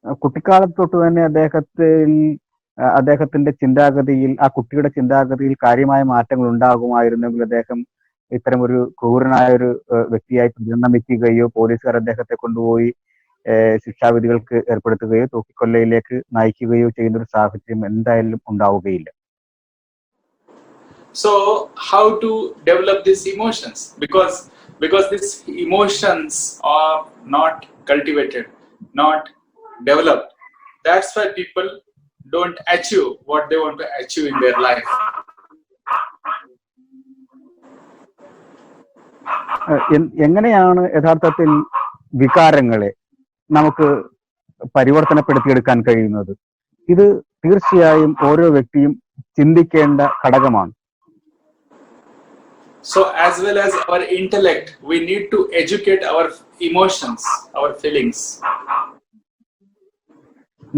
കുട്ടിക്കാലത്ത് തൊട്ട് തന്നെ അദ്ദേഹത്തിന്റെ ചിന്താഗതിയിൽ, ആ കുട്ടിയുടെ ചിന്താഗതിയിൽ കാര്യമായ മാറ്റങ്ങൾ ഉണ്ടാകുമായിരുന്നെങ്കിൽ അദ്ദേഹം ഇത്തരമൊരു ക്രൂരനായ ഒരു വ്യക്തിയായി പരിണമിക്കുകയോ പോലീസുകാർ അദ്ദേഹത്തെ കൊണ്ടുപോയി ശിക്ഷാവിധികൾക്ക് ഏർപ്പെടുത്തുകയോ തൂക്കിക്കൊല്ലയിലേക്ക് നയിക്കുകയോ ചെയ്യുന്ന ഒരു സാഹചര്യം എന്തായാലും ഉണ്ടാവുകയില്ല. So how to develop these emotions? Because these emotions are not cultivated, not developed. That's why people don't achieve what they want to achieve in their life. എങ്ങനെയാണ് യഥാർത്ഥത്തിൽ വികാരങ്ങളെ നമുക്ക് പരിവർത്തനപ്പെടുത്തിയെടുക്കാൻ കഴിയുന്നത്? ഇത് തീർച്ചയായും ഓരോ വ്യക്തിയും ചിന്തിക്കേണ്ട ഘടകമാണ്. So as well as our intellect, we need to educate our emotions, our feelings.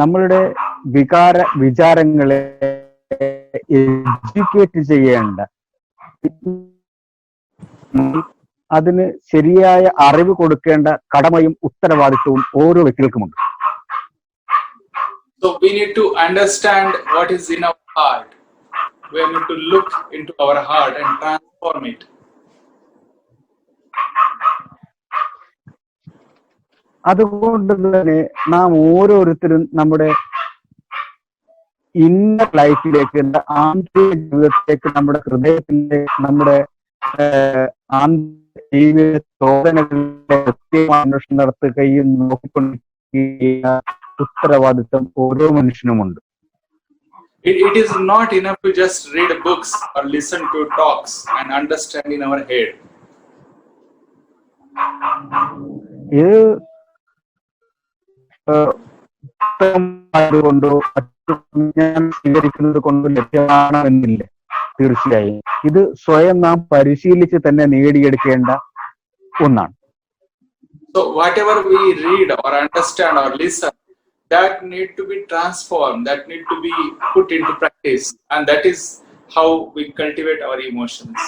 നമ്മളുടെ വിചാരങ്ങളെ എഡ്യൂക്കേറ്റ് ചെയ്യേണ്ട, അതിന് ശരിയായ അറിവ് കൊടുക്കേണ്ട കടമയും ഉത്തരവാദിത്വവും ഓരോ വ്യക്തികൾക്കുമുണ്ട്. So we need to understand what is in our heart. We need to look into our heart and transform it. അതുകൊണ്ട് തന്നെ നാം ഓരോരുത്തരും നമ്മുടെ ഇന്നർ ലൈഫിലേക്ക്, ആന്തരിക ജീവിതത്തിലേക്ക്, നമ്മുടെ ഹൃദയത്തിലേക്ക്, നമ്മുടെ ജീവിത ചോദനകളിലെ കൃത്യമായ അന്വേഷണം നടത്തുകയും നോക്കിക്കൊണ്ടിരിക്കുന്ന ഉത്തരവാദിത്വം ഓരോ മനുഷ്യനുമുണ്ട്. It is not enough to just read books or listen to talks and understand in our head. ഇത് കൊണ്ടോ ഞാൻ സ്വീകരിക്കുന്നത് കൊണ്ടോ ലഭ്യമാണെന്നില്ല. തീർച്ചയായും ഇത് സ്വയം നാം പരിശീലിച്ച് തന്നെ നേടിയെടുക്കേണ്ട ഒന്നാണ്. So whatever we read or understand or listen, that need to be transformed, that need to be put into practice, and that is how we cultivate our emotions.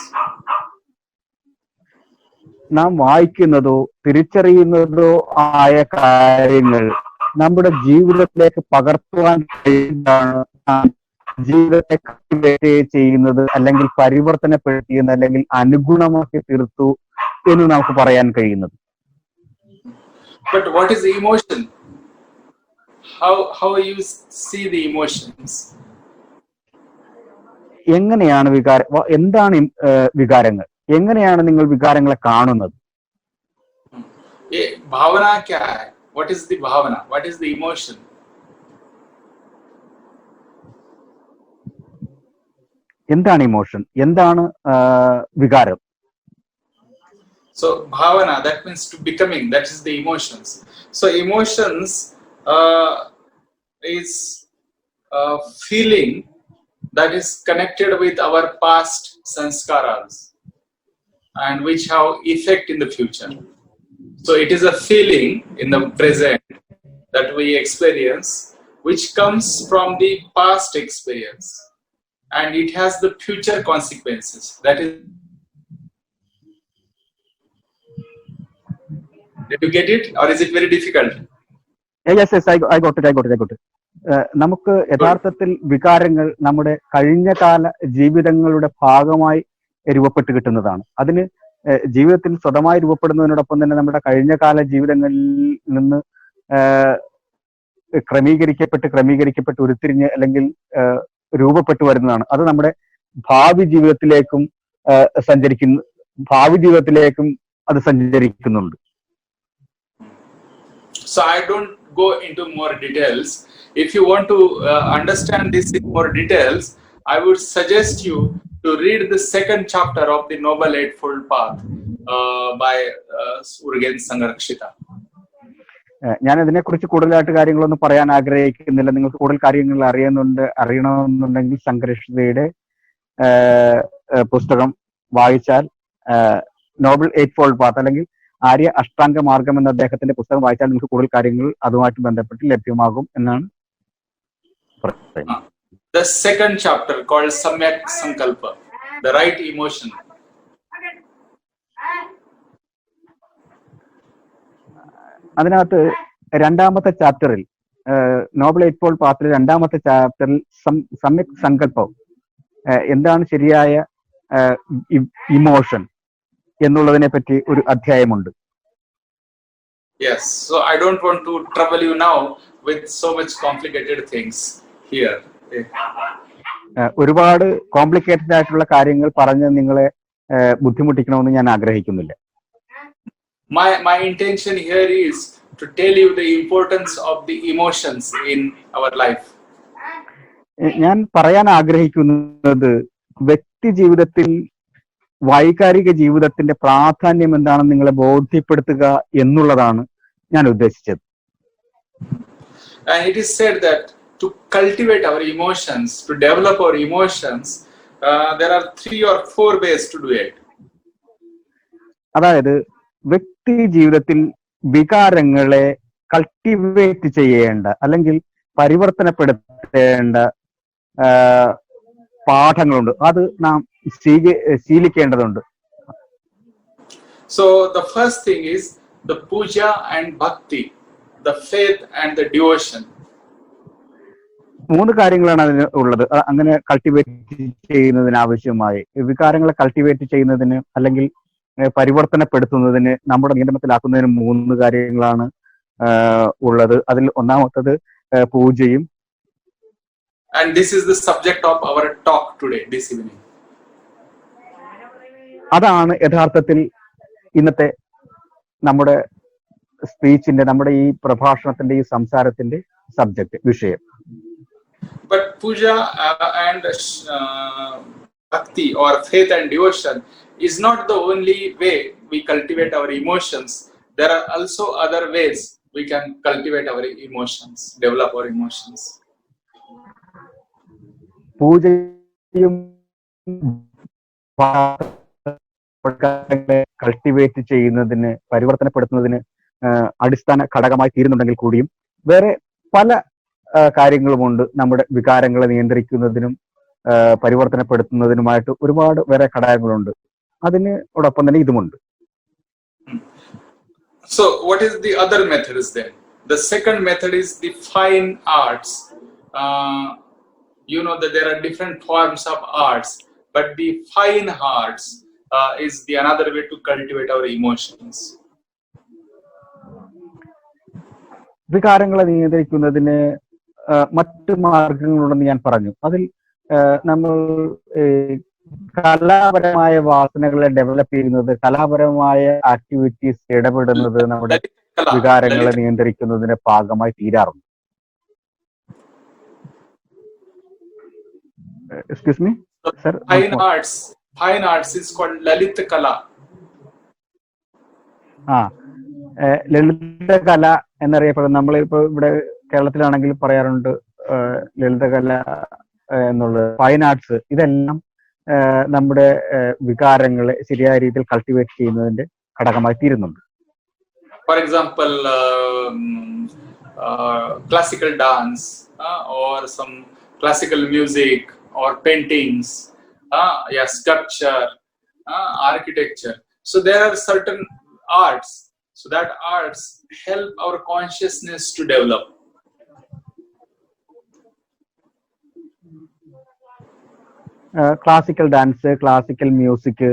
നാം വായിക്കുന്നതോ തിരിച്ചറിയുന്നതോ ആയ കാര്യങ്ങൾ നമ്മുടെ ജീവിതത്തിലേക്ക് പകർത്തുവാൻ കഴിയുന്നതാണ് ജീവിതത്തെ കൾട്ടിവേറ്റ് ചെയ്യുന്നത്, അല്ലെങ്കിൽ പരിവർത്തനപ്പെടുത്തിയെന്ന്, അല്ലെങ്കിൽ അനുഗുണമാക്കി തീർത്തു എന്ന് നമുക്ക് പറയാൻ കഴിയുന്നത്. But what is the emotion? How you see the emotions? എങ്ങനെയാണ് എന്താണ് വികാരങ്ങൾ? എങ്ങനെയാണ് നിങ്ങൾ വികാരങ്ങളെ കാണുന്നത്? ഭാവന क्या है? What is the bhavana? What is the emotion? എന്താണ് ഇമോഷൻ? എന്താണ് വികാരം? So bhavana, that means to becoming, that is the emotions. So emotions is a feeling that is connected with our past sanskaras and which have effect in the future. So it is a feeling in the present that we experience which comes from the past experience, and it has the future consequences. That is, did you get it, or is it very difficult? Yes, I got it. നമുക്ക് യഥാർത്ഥത്തിൽ വികാരങ്ങൾ നമ്മുടെ കഴിഞ്ഞ കാല ജീവിതങ്ങളുടെ ഭാഗമായി രൂപപ്പെട്ട് കിട്ടുന്നതാണ്. അതിന് ജീവിതത്തിൽ സ്വതമായി രൂപപ്പെടുന്നതിനോടൊപ്പം തന്നെ നമ്മുടെ കഴിഞ്ഞ കാല ജീവിതങ്ങളിൽ നിന്ന് ക്രമീകരിക്കപ്പെട്ട് ഉരുത്തിരിഞ്ഞ് അല്ലെങ്കിൽ രൂപപ്പെട്ടു വരുന്നതാണ്. അത് നമ്മുടെ ഭാവി ജീവിതത്തിലേക്കും അത് സഞ്ചരിക്കുന്നുണ്ട്. So I don't go into more details. If you want to understand this in more details, I would suggest you to read the second chapter of the Noble Eightfold Path by Urgen Sangharakshita. ഞാൻ ഇതിനെക്കുറിച്ച് കൂടുതലായിട്ട് കാര്യങ്ങളൊന്നും പറയാൻ ആഗ്രഹിക്കുന്നില്ല. നിങ്ങൾക്ക് കൂടുതൽ കാര്യങ്ങൾ അറിയണമെന്നുണ്ടെങ്കിൽ സംഘർഷിതയുടെ പുസ്തകം വായിച്ചാൽ, നോബൽ എയ്റ്റ് ഫോൾഡ് പാത്ത് അല്ലെങ്കിൽ ആര്യ അഷ്ടാംഗ മാർഗം എന്ന അദ്ദേഹത്തിന്റെ പുസ്തകം വായിച്ചാൽ നിങ്ങൾക്ക് കൂടുതൽ കാര്യങ്ങൾ അതുമായിട്ട് ബന്ധപ്പെട്ട് ലഭ്യമാകും എന്നാണ് പറയുന്നത്. The second chapter called Samyak Sankalpa, the right emotion. അതിനകത്ത് രണ്ടാമത്തെ ചാപ്റ്ററിൽ നോബൽ എയ്റ്റ് ഫോൾഡ് പാത്തിൽ 2ാമത്തെ ചാപ്റ്ററിൽ സമ്യക് സങ്കല്പം, എന്താണ് ശരിയായ ഇമോഷൻ എന്നുള്ളതിനെ പറ്റി ഒരു അധ്യായമുണ്ട്. Yes, so I don't want to trouble you now with so much complicated things here. ഒരുപാട് കോംപ്ലിക്കേറ്റഡ് ആയിട്ടുള്ള കാര്യങ്ങൾ പറഞ്ഞ് നിങ്ങളെ ബുദ്ധിമുട്ടിക്കണമെന്ന് ഞാൻ ആഗ്രഹിക്കുന്നില്ല. My intention here is to tell you the importance of the emotions in our life. ഞാൻ പറയാൻ ആഗ്രഹിക്കുന്നത് വ്യക്തി ജീവിതത്തിൽ വൈകാരിക ജീവിതത്തിന്റെ പ്രാധാന്യം എന്താണെന്ന് നിങ്ങളെ ബോധ്യപ്പെടുത്തുക എന്നുള്ളതാണ് ഞാൻ ഉദ്ദേശിച്ചത്. And it is said that to cultivate our emotions, to develop our emotions, there are 3 or 4 ways to do it. അതായത് വ്യക്തി ജീവിതത്തിൽ വികാരങ്ങളെ കൾട്ടിവേറ്റ് ചെയ്യേണ്ട അല്ലെങ്കിൽ പരിവർത്തനപ്പെടുത്തേണ്ട പാഠങ്ങളുണ്ട്, അത് നാം ശീലിക്കേണ്ടതുണ്ട്. So the first thing is the puja and bhakti, the faith and the devotion. 3 കാര്യങ്ങളാണ് അതിന് ഉള്ളത്. അങ്ങനെ കൾട്ടിവേറ്റ് ചെയ്യുന്നതിന് ആവശ്യമായി വികാരങ്ങളെ കൾട്ടിവേറ്റ് ചെയ്യുന്നതിന് അല്ലെങ്കിൽ പരിവർത്തനപ്പെടുത്തുന്നതിന്, നമ്മുടെ നിയന്ത്രണത്തിലാക്കുന്നതിന് 3 കാര്യങ്ങളാണ് ഉള്ളത്. അതിൽ ഒന്നാമത്തത് പൂജയും. And this is the subject of our talk today, this evening. അതാണ് യഥാർത്ഥത്തിൽ ഇന്നത്തെ നമ്മുടെ സ്പീച്ചിന്റെ, നമ്മുടെ ഈ പ്രഭാഷണത്തിന്റെ, ഈ സംസാരത്തിന്റെ സബ്ജക്ട്, വിഷയം. But puja and bhakti or faith and devotion is not the only way we cultivate our emotions. There are also other ways we can cultivate our emotions, develop our emotions. പൂജയും cultivate ചെയ്യുന്നതിന്, പരിവർത്തനപ്പെടുത്തുന്നതിന് അടിസ്ഥാന ഘടകമായി തീരുന്നുണ്ടെങ്കിൽ കൂടിയും വേറെ പല കാര്യങ്ങളുമുണ്ട്. നമ്മുടെ വികാരങ്ങളെ നിയന്ത്രിക്കുന്നതിനും പരിവർത്തനപ്പെടുത്തുന്നതിനുമായിട്ട് ഒരുപാട് വേറെ ഘടകങ്ങളുണ്ട്. അതിനോടൊപ്പം തന്നെ ഇതുമുണ്ട്. So what is the other methods then? The second method is the fine arts. You know that there are different forms of arts, but the fine arts is the another way to cultivate our emotions. വികാരങ്ങളെ നിയന്ത്രിക്കുന്നതിന് മറ്റു മാർഗങ്ങളുണ്ടെന്ന് ഞാൻ പറഞ്ഞു. അതിൽ നമ്മൾ കലാപരമായ വാസനകളെ develop ചെയ്യുന്നത്, കലാപരമായ ആക്ടിവിറ്റീസ് ഇടപെടുന്നത് നമ്മുടെ വികാരങ്ങളെ നിയന്ത്രിക്കുന്നതിന്റെ ഭാഗമായി തീരാറുണ്ട്. Excuse me, sir. Fine arts is called Lalit Kala. Lalithakala എന്നറിയപ്പെടുന്ന, നമ്മളിപ്പോ ഇവിടെ കേരളത്തിലാണെങ്കിൽ പറയാറുണ്ട് ലളിതകല എന്നുള്ളത്. ഫൈൻ ആർട്സ്, ഇതെല്ലാം നമ്മുടെ വികാരങ്ങളെ ശരിയായ രീതിയിൽ കൾട്ടിവേറ്റ് ചെയ്യുന്നതിന്റെ ഘടകമായി തീരുന്നുണ്ട്. For example, classical dance or some classical music or paintings, sculpture, architecture. So there are certain arts, so that arts help our consciousness to develop. Classical dance, classical music,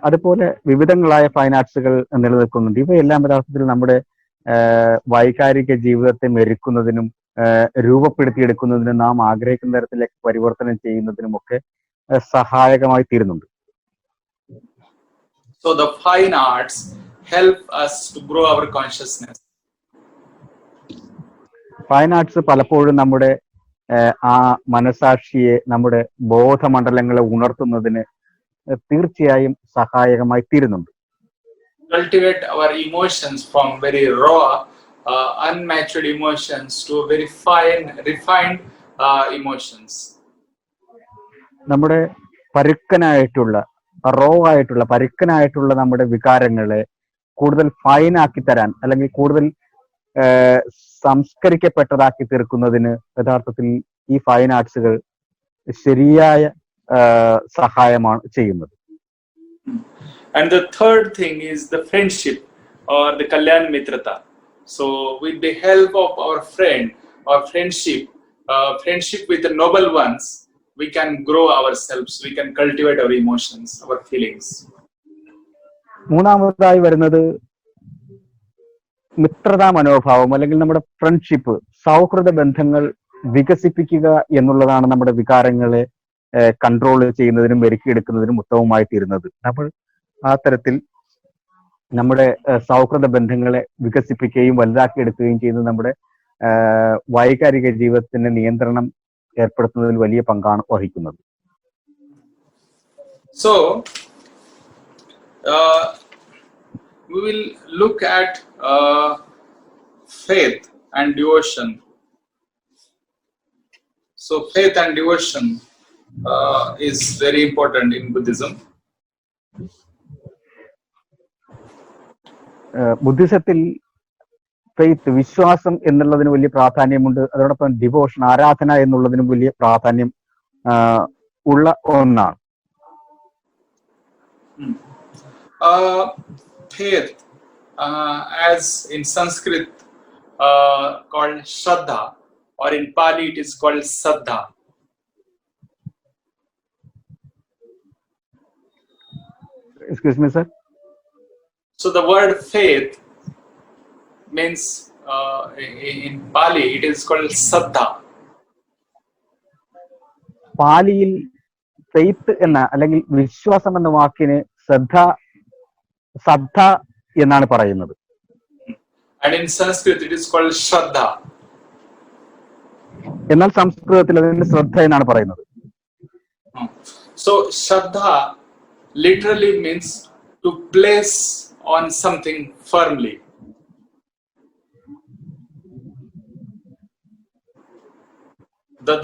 അതുപോലെ വിവിധങ്ങളായ fine ആർട്സുകൾ നിലനിൽക്കുന്നുണ്ട്. ഇവയെല്ലാം യഥാർത്ഥത്തിൽ നമ്മുടെ വൈകാരിക ജീവിതത്തെ മെരുക്കുന്നതിനും രൂപപ്പെടുത്തിയെടുക്കുന്നതിനും നാം ആഗ്രഹിക്കുന്ന തരത്തിലേക്ക് പരിവർത്തനം ചെയ്യുന്നതിനുമൊക്കെ സഹായകമായി തീരുന്നുണ്ട്. So the fine arts help us to grow our consciousness. Fine arts പലപ്പോഴും നമ്മുടെ ആ മനസാക്ഷിയെ, നമ്മുടെ ബോധമണ്ഡലങ്ങളെ ഉണർത്തുന്നതിന് തീർച്ചയായും സഹായകമായി തീരുന്നുണ്ട്. Cultivate our emotions from very raw, unmatured emotions to very fine, refined emotions. നമ്മുടെ പരുക്കനായിട്ടുള്ള, പരുക്കനായിട്ടുള്ള നമ്മുടെ വികാരങ്ങളെ കൂടുതൽ ഫൈൻ ആക്കി തരാൻ, അല്ലെങ്കിൽ കൂടുതൽ സംസ്കരിക്കപ്പെട്ടതാക്കി തീർക്കുന്നതിന് യഥാർത്ഥത്തിൽ ഈ ഫൈൻ ആർട്സുകൾ ശരിയായ സഹായമാണ് ചെയ്യുന്നത്. And the third thing is the friendship or the Kalyan Mitrata. So with the help of our friend or friendship with the noble ones, we can grow ourselves, we can cultivate our emotions, our feelings. മൂന്നാമതായി വരുന്നത് മിത്രതാ മനോഭാവം അല്ലെങ്കിൽ നമ്മുടെ friendship, സൗഹൃദ ബന്ധങ്ങൾ വികസിപ്പിക്കുക എന്നുള്ളതാണ് നമ്മുടെ വികാരങ്ങളെ കൺട്രോൾ ചെയ്യുന്നതിനും മെരുക്കിയെടുക്കുന്നതിനും ഉത്തമമായി തീരുന്നത്. നമ്മൾ ആ തരത്തിൽ നമ്മുടെ സൗഹൃദ ബന്ധങ്ങളെ വികസിപ്പിക്കുകയും വലുതാക്കിയെടുക്കുകയും ചെയ്യുന്നത് നമ്മുടെ വൈകാരിക ജീവിതത്തിന്റെ നിയന്ത്രണം ഏർപ്പെടുത്തുന്നതിൽ വലിയ പങ്കാണ് വഹിക്കുന്നത്. So we will look at faith and devotion. So faith and devotion is very important in Buddhism. ബുദ്ധിസത്തിൽ ഫെയ്ത്ത്, വിശ്വാസം എന്നുള്ളതിന് വലിയ പ്രാധാന്യമുണ്ട്. അതോടൊപ്പം ഡിവോഷൻ, ആരാധന എന്നുള്ളതിനും വലിയ പ്രാധാന്യം ഉള്ള ഒന്നാണ്. Faith, as in Sanskrit called Shraddha, or in Pali it is called Saddha. Excuse me, sir. So the word faith means in Pali it is called Saddha. പാലിയിൽ faith എന്ന അല്ലെങ്കിൽ വിശ്വാസം എന്ന വാക്കിന് ശ്രദ്ധ എന്നാണ് പറയുന്നത്. And in Sanskrit it is called Shraddha. എന്നാൽ സംസ്കൃതത്തിൽ അതിന് ശ്രദ്ധ എന്നാണ് പറയുന്നത്. So Shraddha literally means to place on something firmly.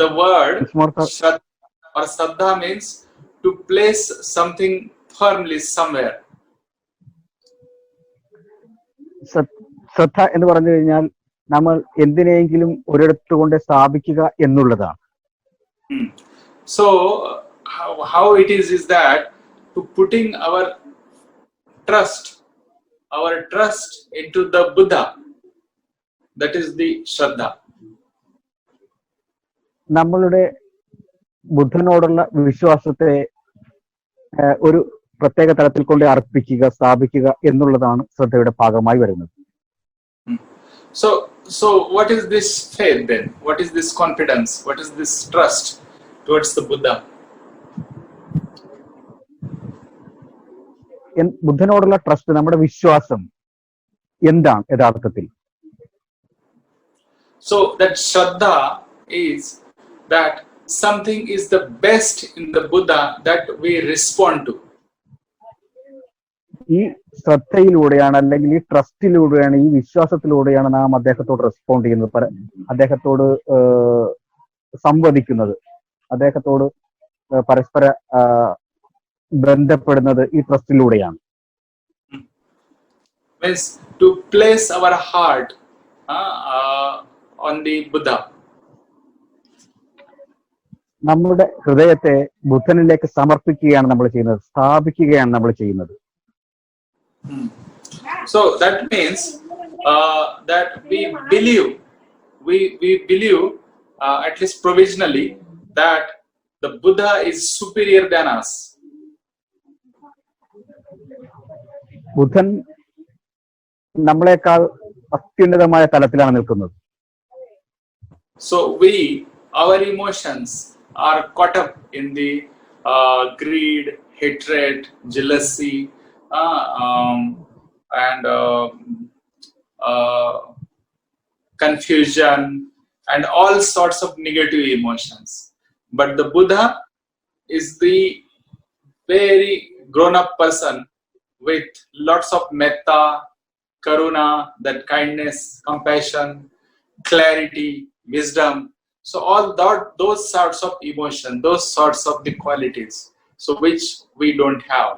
The word Shraddha or Saddha means to place something firmly somewhere. ശ്രദ്ധ എന്ന് പറഞ്ഞു കഴിഞ്ഞാൽ നമ്മൾ എന്തിനെങ്കിലും ഒരിടത്ത് കൊണ്ട് സ്ഥാപിക്കുക എന്നുള്ളതാണ്. So how it is that to putting our trust into the Buddha, that is the Shraddha. നമ്മളുടെ ബുദ്ധനോടുള്ള വിശ്വാസത്തെ ഒരു പ്രത്യേക തലത്തിൽ കൊണ്ട് അർപ്പിക്കുക, സ്ഥാപിക്കുക എന്നുള്ളതാണ് ശ്രദ്ധയുടെ ഭാഗമായി വരുന്നത്. So what is this faith then? What is this confidence? What is this trust towards the Buddha? ബുദ്ധനോടുള്ള ട്രസ്റ്റ്, നമ്മുടെ വിശ്വാസം എന്താണ് യഥാർത്ഥത്തിൽ? So that Shraddha is that something is the best in the Buddha that we respond to. ഈ ശ്രദ്ധയിലൂടെയാണ് അല്ലെങ്കിൽ ഈ ട്രസ്റ്റിലൂടെയാണ്, ഈ വിശ്വാസത്തിലൂടെയാണ് നാം അദ്ദേഹത്തോട് റെസ്പോണ്ട് ചെയ്യുന്നത്, അദ്ദേഹത്തോട് സംവദിക്കുന്നത്, അദ്ദേഹത്തോട് പരസ്പര ബന്ധപ്പെടുന്നത് ഈ ട്രസ്റ്റിലൂടെയാണ്. Means to place our heart on the Buddha. നമ്മുടെ ഹൃദയത്തെ ബുദ്ധനിലേക്ക് സമർപ്പിക്കുകയാണ് നമ്മൾ ചെയ്യുന്നത്, സ്ഥാപിക്കുകയാണ് നമ്മൾ ചെയ്യുന്നത്. So that means that we believe at least provisionally that the Buddha is superior than us. ബുദ്ധൻ നമ്മളെക്കാൾ അത്യുന്നതമായ തലത്തിലാണ് നിൽക്കുന്നത്. So our emotions are caught up in the greed, hatred, jealousy, and confusion and all sorts of negative emotions. But the Buddha is the very grown-up person with lots of metta, karuna, that kindness, compassion, clarity, wisdom. So all those sorts of emotion, those sorts of the qualities, so which we don't have.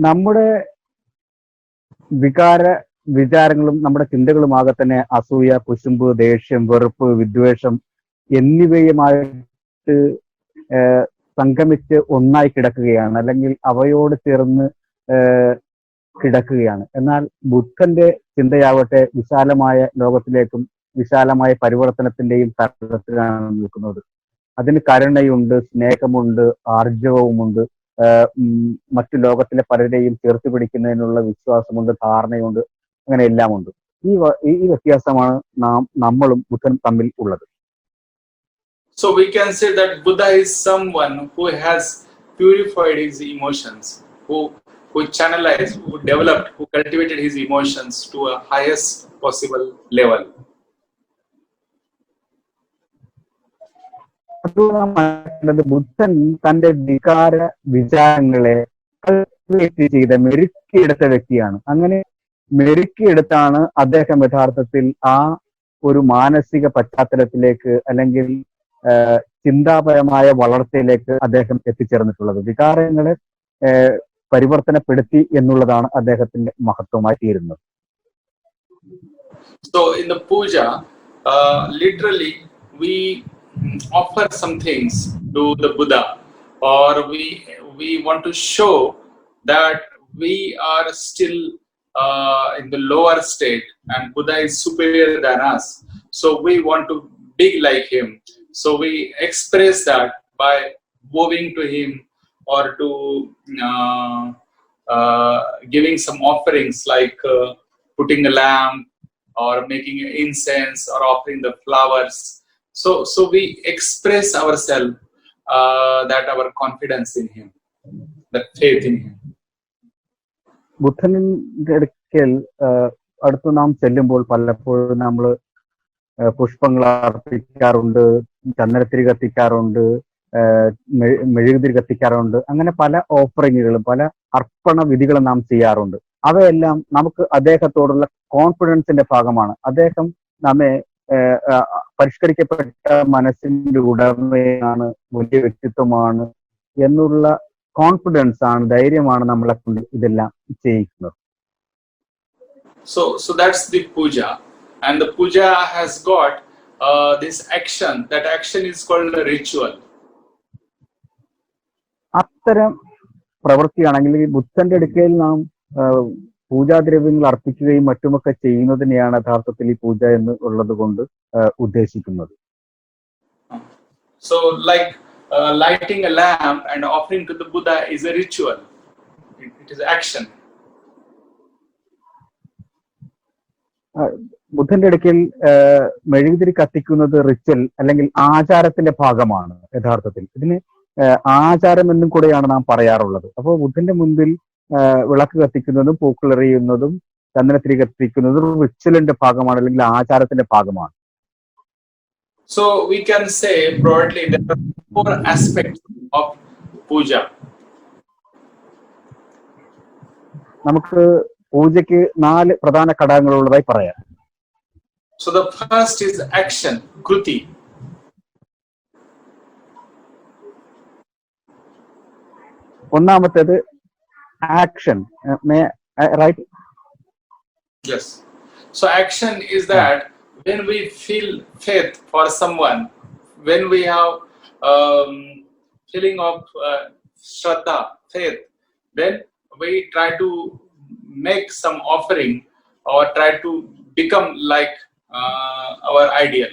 നമ്മുടെ വിചാരങ്ങളും നമ്മുടെ ചിന്തകളുമാകെ തന്നെ അസൂയ, കുശുമ്പ്, ദേഷ്യം, വെറുപ്പ്, വിദ്വേഷം എന്നിവയുമായിട്ട് സംഗമിച്ച് ഒന്നായി കിടക്കുകയാണ്. അല്ലെങ്കിൽ അവയോട് ചേർന്ന് കിടക്കുകയാണ്. എന്നാൽ ബുദ്ധന്റെ ചിന്തയാവട്ടെ വിശാലമായ ലോകത്തിലേക്കും വിശാലമായ പരിവർത്തനത്തിന്റെയും തലത്തിലാണ് നിൽക്കുന്നത്. അതിന് കരുണയുണ്ട്, സ്നേഹമുണ്ട്, ആർജവവുമുണ്ട്, മറ്റു ലോകത്തിലെ പലരെയും ചേർത്ത് പിടിക്കുന്നതിനുള്ള വിശ്വാസമുണ്ട്, ധാരണയുണ്ട്, അങ്ങനെ എല്ലാം ഉണ്ട്. ഈ വ്യത്യാസമാണ് നമ്മളും ബുദ്ധനും തമ്മിൽ ഉള്ളത്. So we can say that Buddha is someone who has purified his emotions, who channelized, who developed, who cultivated his emotions to a highest possible level. ബുദ്ധൻ തന്റെ വിചാരങ്ങളെ ചെയ്ത മെരുക്കിയെടുത്ത വ്യക്തിയാണ്. അങ്ങനെ മെരുക്കിയെടുത്താണ് അദ്ദേഹം യഥാർത്ഥത്തിൽ ആ ഒരു മാനസിക പശ്ചാത്തലത്തിലേക്ക് അല്ലെങ്കിൽ ചിന്താപരമായ വളർച്ചയിലേക്ക് അദ്ദേഹം എത്തിച്ചേർന്നിട്ടുള്ളത്. വികാരങ്ങളെ പരിവർത്തനപ്പെടുത്തി എന്നുള്ളതാണ് അദ്ദേഹത്തിന്റെ മഹത്വമായി തീരുന്നത്. So in the puja, literally we offer some things to the Buddha, or we want to show that we are still in the lower state and Buddha is superior than us. So we want to be like him. So we express that by bowing to him or to giving some offerings like putting a lamp or making incense or offering the flowers. So we express ourselves that our confidence in him, that faith in him. ബുദ്ധന്റെ അടുക്കൽ അടുത്ത് നാം ചെല്ലുമ്പോൾ പലപ്പോഴും നമ്മൾ പുഷ്പങ്ങൾ അർപ്പിക്കാറുണ്ട്, ചന്ദനത്തിരി കത്തിക്കാറുണ്ട്, മെഴുകുതിരി കത്തിക്കാറുണ്ട്. അങ്ങനെ പല ഓഫറിങ്ങുകളും പല അർപ്പണ വിധികളും നാം ചെയ്യാറുണ്ട്. അവയെല്ലാം നമുക്ക് അദ്ദേഹത്തോടുള്ള കോൺഫിഡൻസിന്റെ ഭാഗമാണ്. അദ്ദേഹം നമ്മെ പരിഷ്കരിക്കപ്പെട്ട മനസ്സിന്റെ ഉടമയാണ്, വലിയ വ്യക്തിത്വമാണ് എന്നുള്ള കോൺഫിഡൻസ് ആണ്, ധൈര്യമാണ് നമ്മളെ കൊണ്ട് ഇതെല്ലാം ചെയ്യിക്കുന്നത്. So that's the puja, and the puja has got this action. That action is called a ritual. അത്തരം പ്രവൃത്തിയാണെങ്കിൽ ബുദ്ധന്റെ അടുക്കൽ നാം പൂജാദ്രവ്യങ്ങൾ അർപ്പിക്കുകയും മറ്റുമൊക്കെ ചെയ്യുന്നതിനെയാണ് യഥാർത്ഥത്തിൽ ഈ പൂജ എന്ന് ഉള്ളത് കൊണ്ട് ഉദ്ദേശിക്കുന്നത്. So like lighting a lamp and offering to the Buddha is a ritual. It is action. ബുദ്ധന്റെ അടുക്കൽ മെഴുകുതിരി കത്തിക്കുന്നത് റിച്വൽ അല്ലെങ്കിൽ ആചാരത്തിന്റെ ഭാഗമാണ്. യഥാർത്ഥത്തിൽ ഇതിന് ആചാരം എന്നും കൂടെയാണ് നാം പറയാറുള്ളത്. അപ്പോൾ ബുദ്ധന്റെ മുൻപിൽ വിളക്ക് കത്തിക്കുന്നതും പൂക്കളെറിയുന്നതും ചന്ദനത്തിരി കത്തിക്കുന്നതും റിച്വലിന്റെ ഭാഗമാണ് അല്ലെങ്കിൽ ആചാരത്തിന്റെ ഭാഗമാണ്. So we can say broadly there are 4 aspects of puja. നമുക്ക് പൂജയ്ക്ക് 4 പ്രധാന ഘടകങ്ങളുള്ളതായി പറയാം. So the first is action, kruti. ഒന്നാമത്തേത് action, right? Yes. So action is that when we feel faith for someone, when we have feeling of shraddha, faith, then we try to make some offering or try to become like our ideal.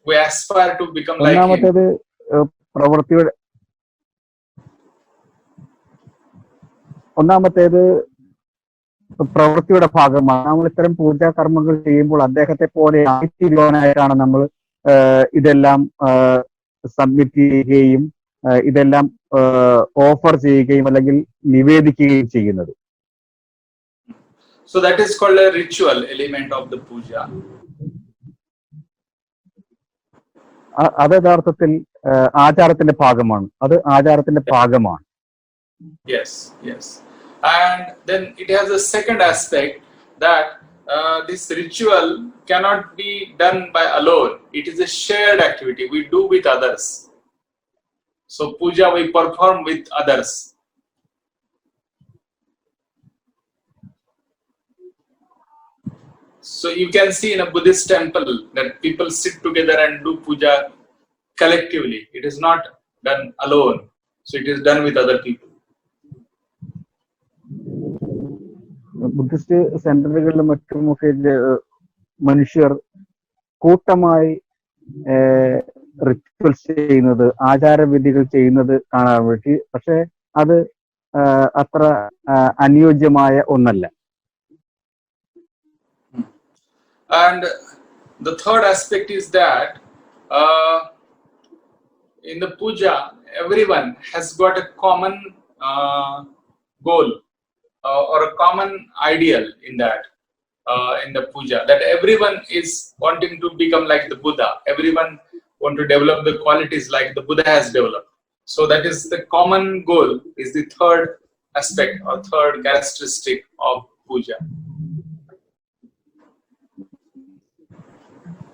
We aspire to become like him. ഒന്നാമത്തേത് പ്രവൃത്തിയുടെ ഭാഗമാണ്. നമ്മൾ ഇത്തരം പൂജാ കർമ്മങ്ങൾ ചെയ്യുമ്പോൾ അദ്ദേഹത്തെ പോലെ ആയിത്തീരുവാനായിട്ടാണ് നമ്മൾ ഇതെല്ലാം സബ്മിറ്റ് ചെയ്യുകയും ഇതെല്ലാം ഓഫർ ചെയ്യുകയും അല്ലെങ്കിൽ നിവേദിക്കുകയും ചെയ്യുന്നത്. So that is called a ritual element of the puja. അത് യഥാർത്ഥത്തിൽ ആചാരത്തിന്റെ ഭാഗമാണ്. അത് ആചാരത്തിന്റെ ഭാഗമാണ്. Yes, yes. And then it has a second aspect that this ritual cannot be done by alone. It is a shared activity we do with others. So puja we perform with others. So you can see in a Buddhist temple that people sit together and do puja collectively. It is not done alone. So it is done with other people. Buddhist സെന്ററുകളിലും മറ്റുമൊക്കെ മനുഷ്യർ കൂട്ടമായി rituals ചെയ്യുന്നത്, ആചാരവിധികൾ ചെയ്യുന്നത് കാണാൻ പറ്റി. പക്ഷെ അത് അത്ര അനുയോജ്യമായ ഒന്നല്ല. And the third aspect is that in the puja, everyone has got a common goal or a common ideal in that. In the puja, that everyone is wanting to become like the Buddha. Everyone want to develop the qualities like the Buddha has developed. So that is the common goal, is the third aspect or third characteristic of puja.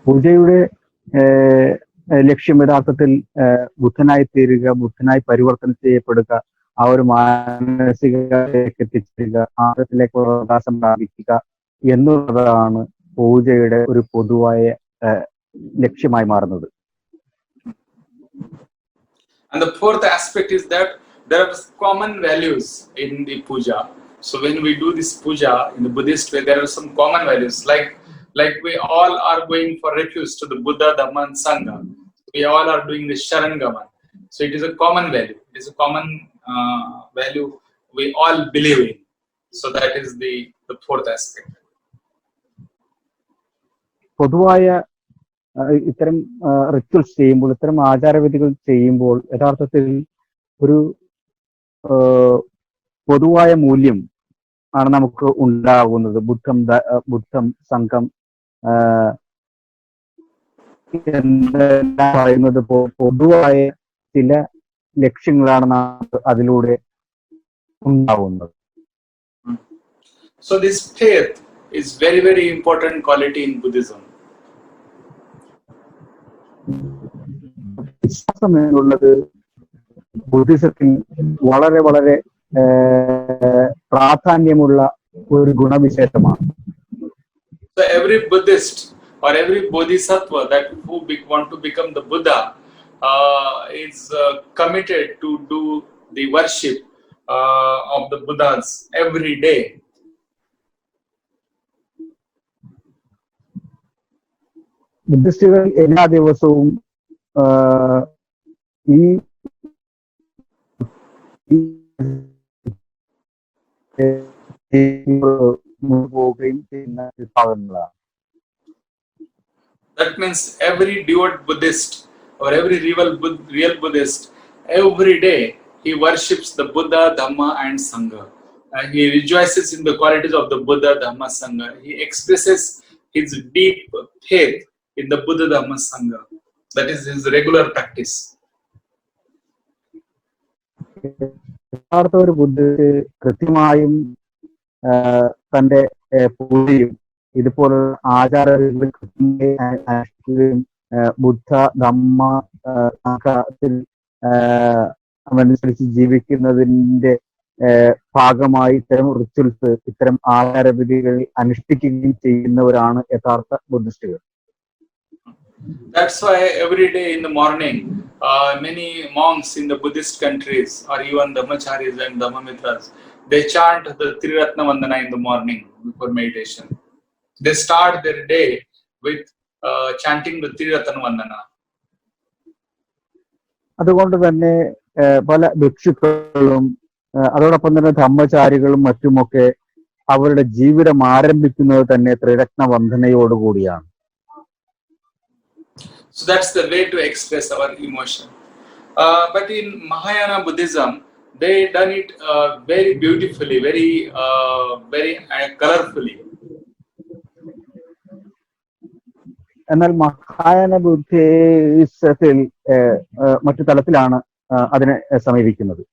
പൂജയുടെ ലക്ഷ്യം യഥാർത്ഥത്തിൽ ബുദ്ധനായി തീരുക, ബുദ്ധനായി പരിവർത്തനം ചെയ്യപ്പെടുക, ആ ഒരു മാനസികതയിലേക്ക് എത്തിച്ചേരുക, ആഴത്തിലേക്കുള്ള പ്രകാശം പ്രാപിക്കുക എന്നുള്ളതാണ് പൂജയുടെ ഒരു പൊതുവായ ലക്ഷ്യമായി മാറുന്നത്. And the fourth aspect is that there are common values in the puja. So when we do this puja in the Buddhist way, there are some common values, like we all are going for refuge to the Buddha, Dhamma and Sangha. We all are doing the Sharan Gaman. So it is a common value. It is a common value we all believe in. So that is the fourth aspect. പൊതുവായ ഇത്തരം rituals ചെയ്യുമ്പോൾ, ഇത്തരം ആചാരവിധികൾ ചെയ്യുമ്പോൾ യഥാർത്ഥത്തിൽ ഒരു പൊതുവായ മൂല്യം ആണ് നമുക്ക് ഉണ്ടാകുന്നത്. ബുദ്ധം സംഘം എന്നെല്ലാം പറയുന്നത് പൊതുവായ ചില ലക്ഷ്യങ്ങളാണ് നമുക്ക് അതിലൂടെ ഉണ്ടാവുന്നത്. So this faith is very, very important quality in Buddhism. വിശ്വാസം എന്നുള്ളത് ബുദ്ധിസത്തിൽ വളരെ വളരെ പ്രാധാന്യമുള്ള ഒരു ഗുണവിശേഷമാണ്. So every Buddhist or every Bodhisattva that who want to become the Buddha is committed to do the worship of the Buddhas every day. ബുദ്ധിസ്റ്റുകൾ എല്ലാ ദിവസവും ഈ പോവുകയും ചെയ്യുന്ന വിഭാഗങ്ങളാണ്. That means every devout Buddhist or every real Buddhist, every day he worships the Buddha, Dhamma and Sangha. And he rejoices in the qualities of the Buddha, Dhamma, Sangha. He expresses his deep faith in the Buddha, Dhamma, Sangha. That is his regular practice. യഥാർത്ഥ ഒരു ബുദ്ധ കൃത്യമായും തന്റെ പൂജയും ഇതുപോലുള്ള ആചാരങ്ങൾ കൃത്യമായി അനുഷ്ഠിക്കുകയും ബുദ്ധ ധമ്മ സംഘത്തിൽ അനുസരിച്ച് ജീവിക്കുന്നതിന്റെ ഭാഗമായി ഇത്തരം റിച്വൽസ്, ഇത്തരം ആചാരവിധികൾ അനുഷ്ഠിക്കുകയും ചെയ്യുന്നവരാണ് യഥാർത്ഥ ബുദ്ധിസ്റ്റുകൾ. That's why every day in the morning, many monks in the Buddhist countries or even Dhammacharis and Dhammamitras, they chant the Triratna Vandana in the morning before meditation. They start their day with chanting the Triratna Vandana. അതുകൊണ്ട് തന്നെ പല ഭിക്ഷുക്കളും അതോടൊപ്പം തന്നെ ധമ്മചാരികളും മറ്റുമൊക്കെ അവരുടെ ജീവിതം ആരംഭിക്കുന്നത് തന്നെ ത്രിരത്ന വന്ദനയോടുകൂടിയാണ്. So that's the way to express our emotion. But in Mahayana Buddhism, they done it very beautifully, very colorfully. എന്നാൽ മഹായാന ബുദ്ധിസത്തിൽ മറ്റു തലത്തിലാണ് അതിനെ സമീപിക്കുന്നത്.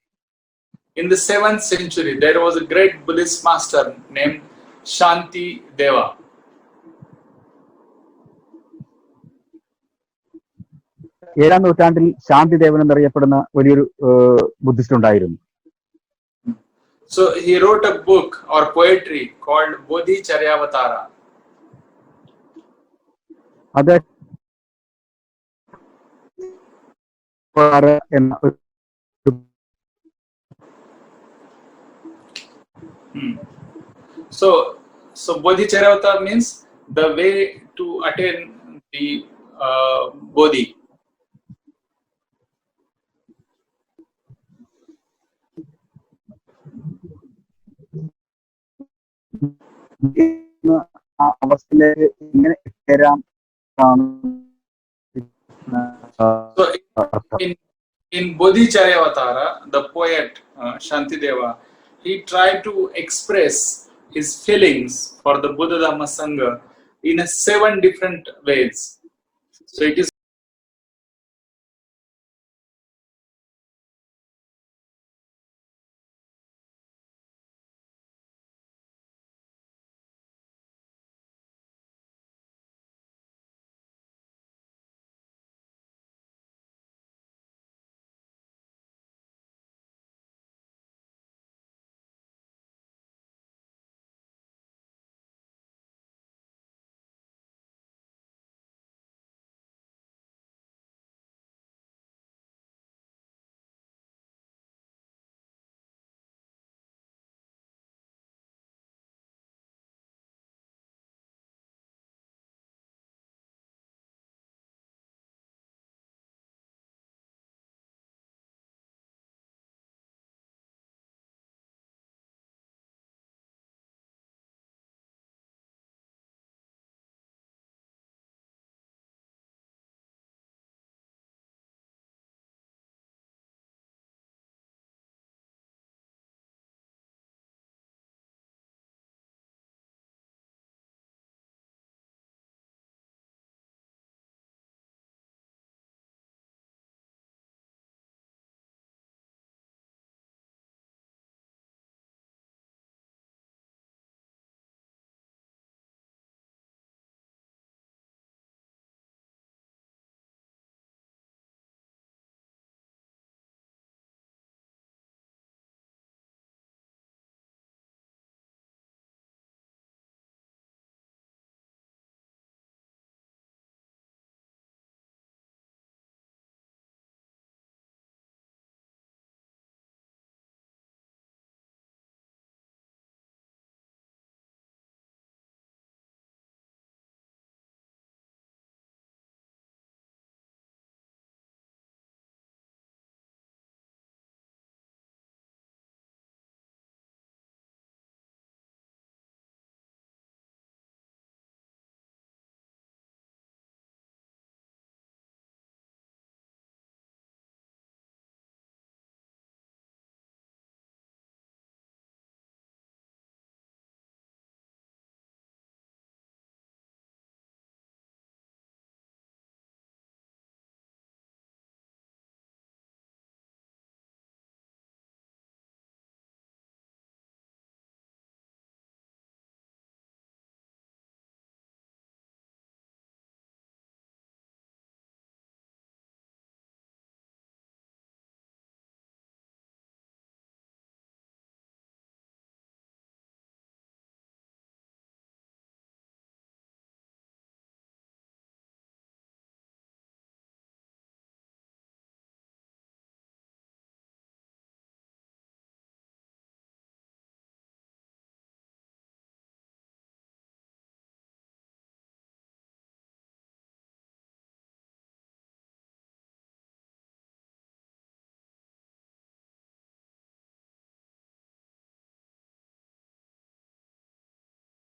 In the 7th century, there was a great Buddhist master named Shanti Deva. ഏഴാം നൂറ്റാണ്ടിൽ ശാന്തിദേവൻ എന്നറിയപ്പെടുന്ന വലിയൊരു Buddhist ഉണ്ടായിരുന്നു. So he wrote a book or poetry called Bodhicaryavatara. അത് എന്ന So Bodhicharyavata means the way to attain the Bodhi. ആ അവസ്ഥയിലേക്ക് എങ്ങനെ എത്തിരാം So in Bodhicaryavatara, the poet Shantideva, he tried to express his feelings for the Buddha Dhamma Sangha in 7 different ways. So it is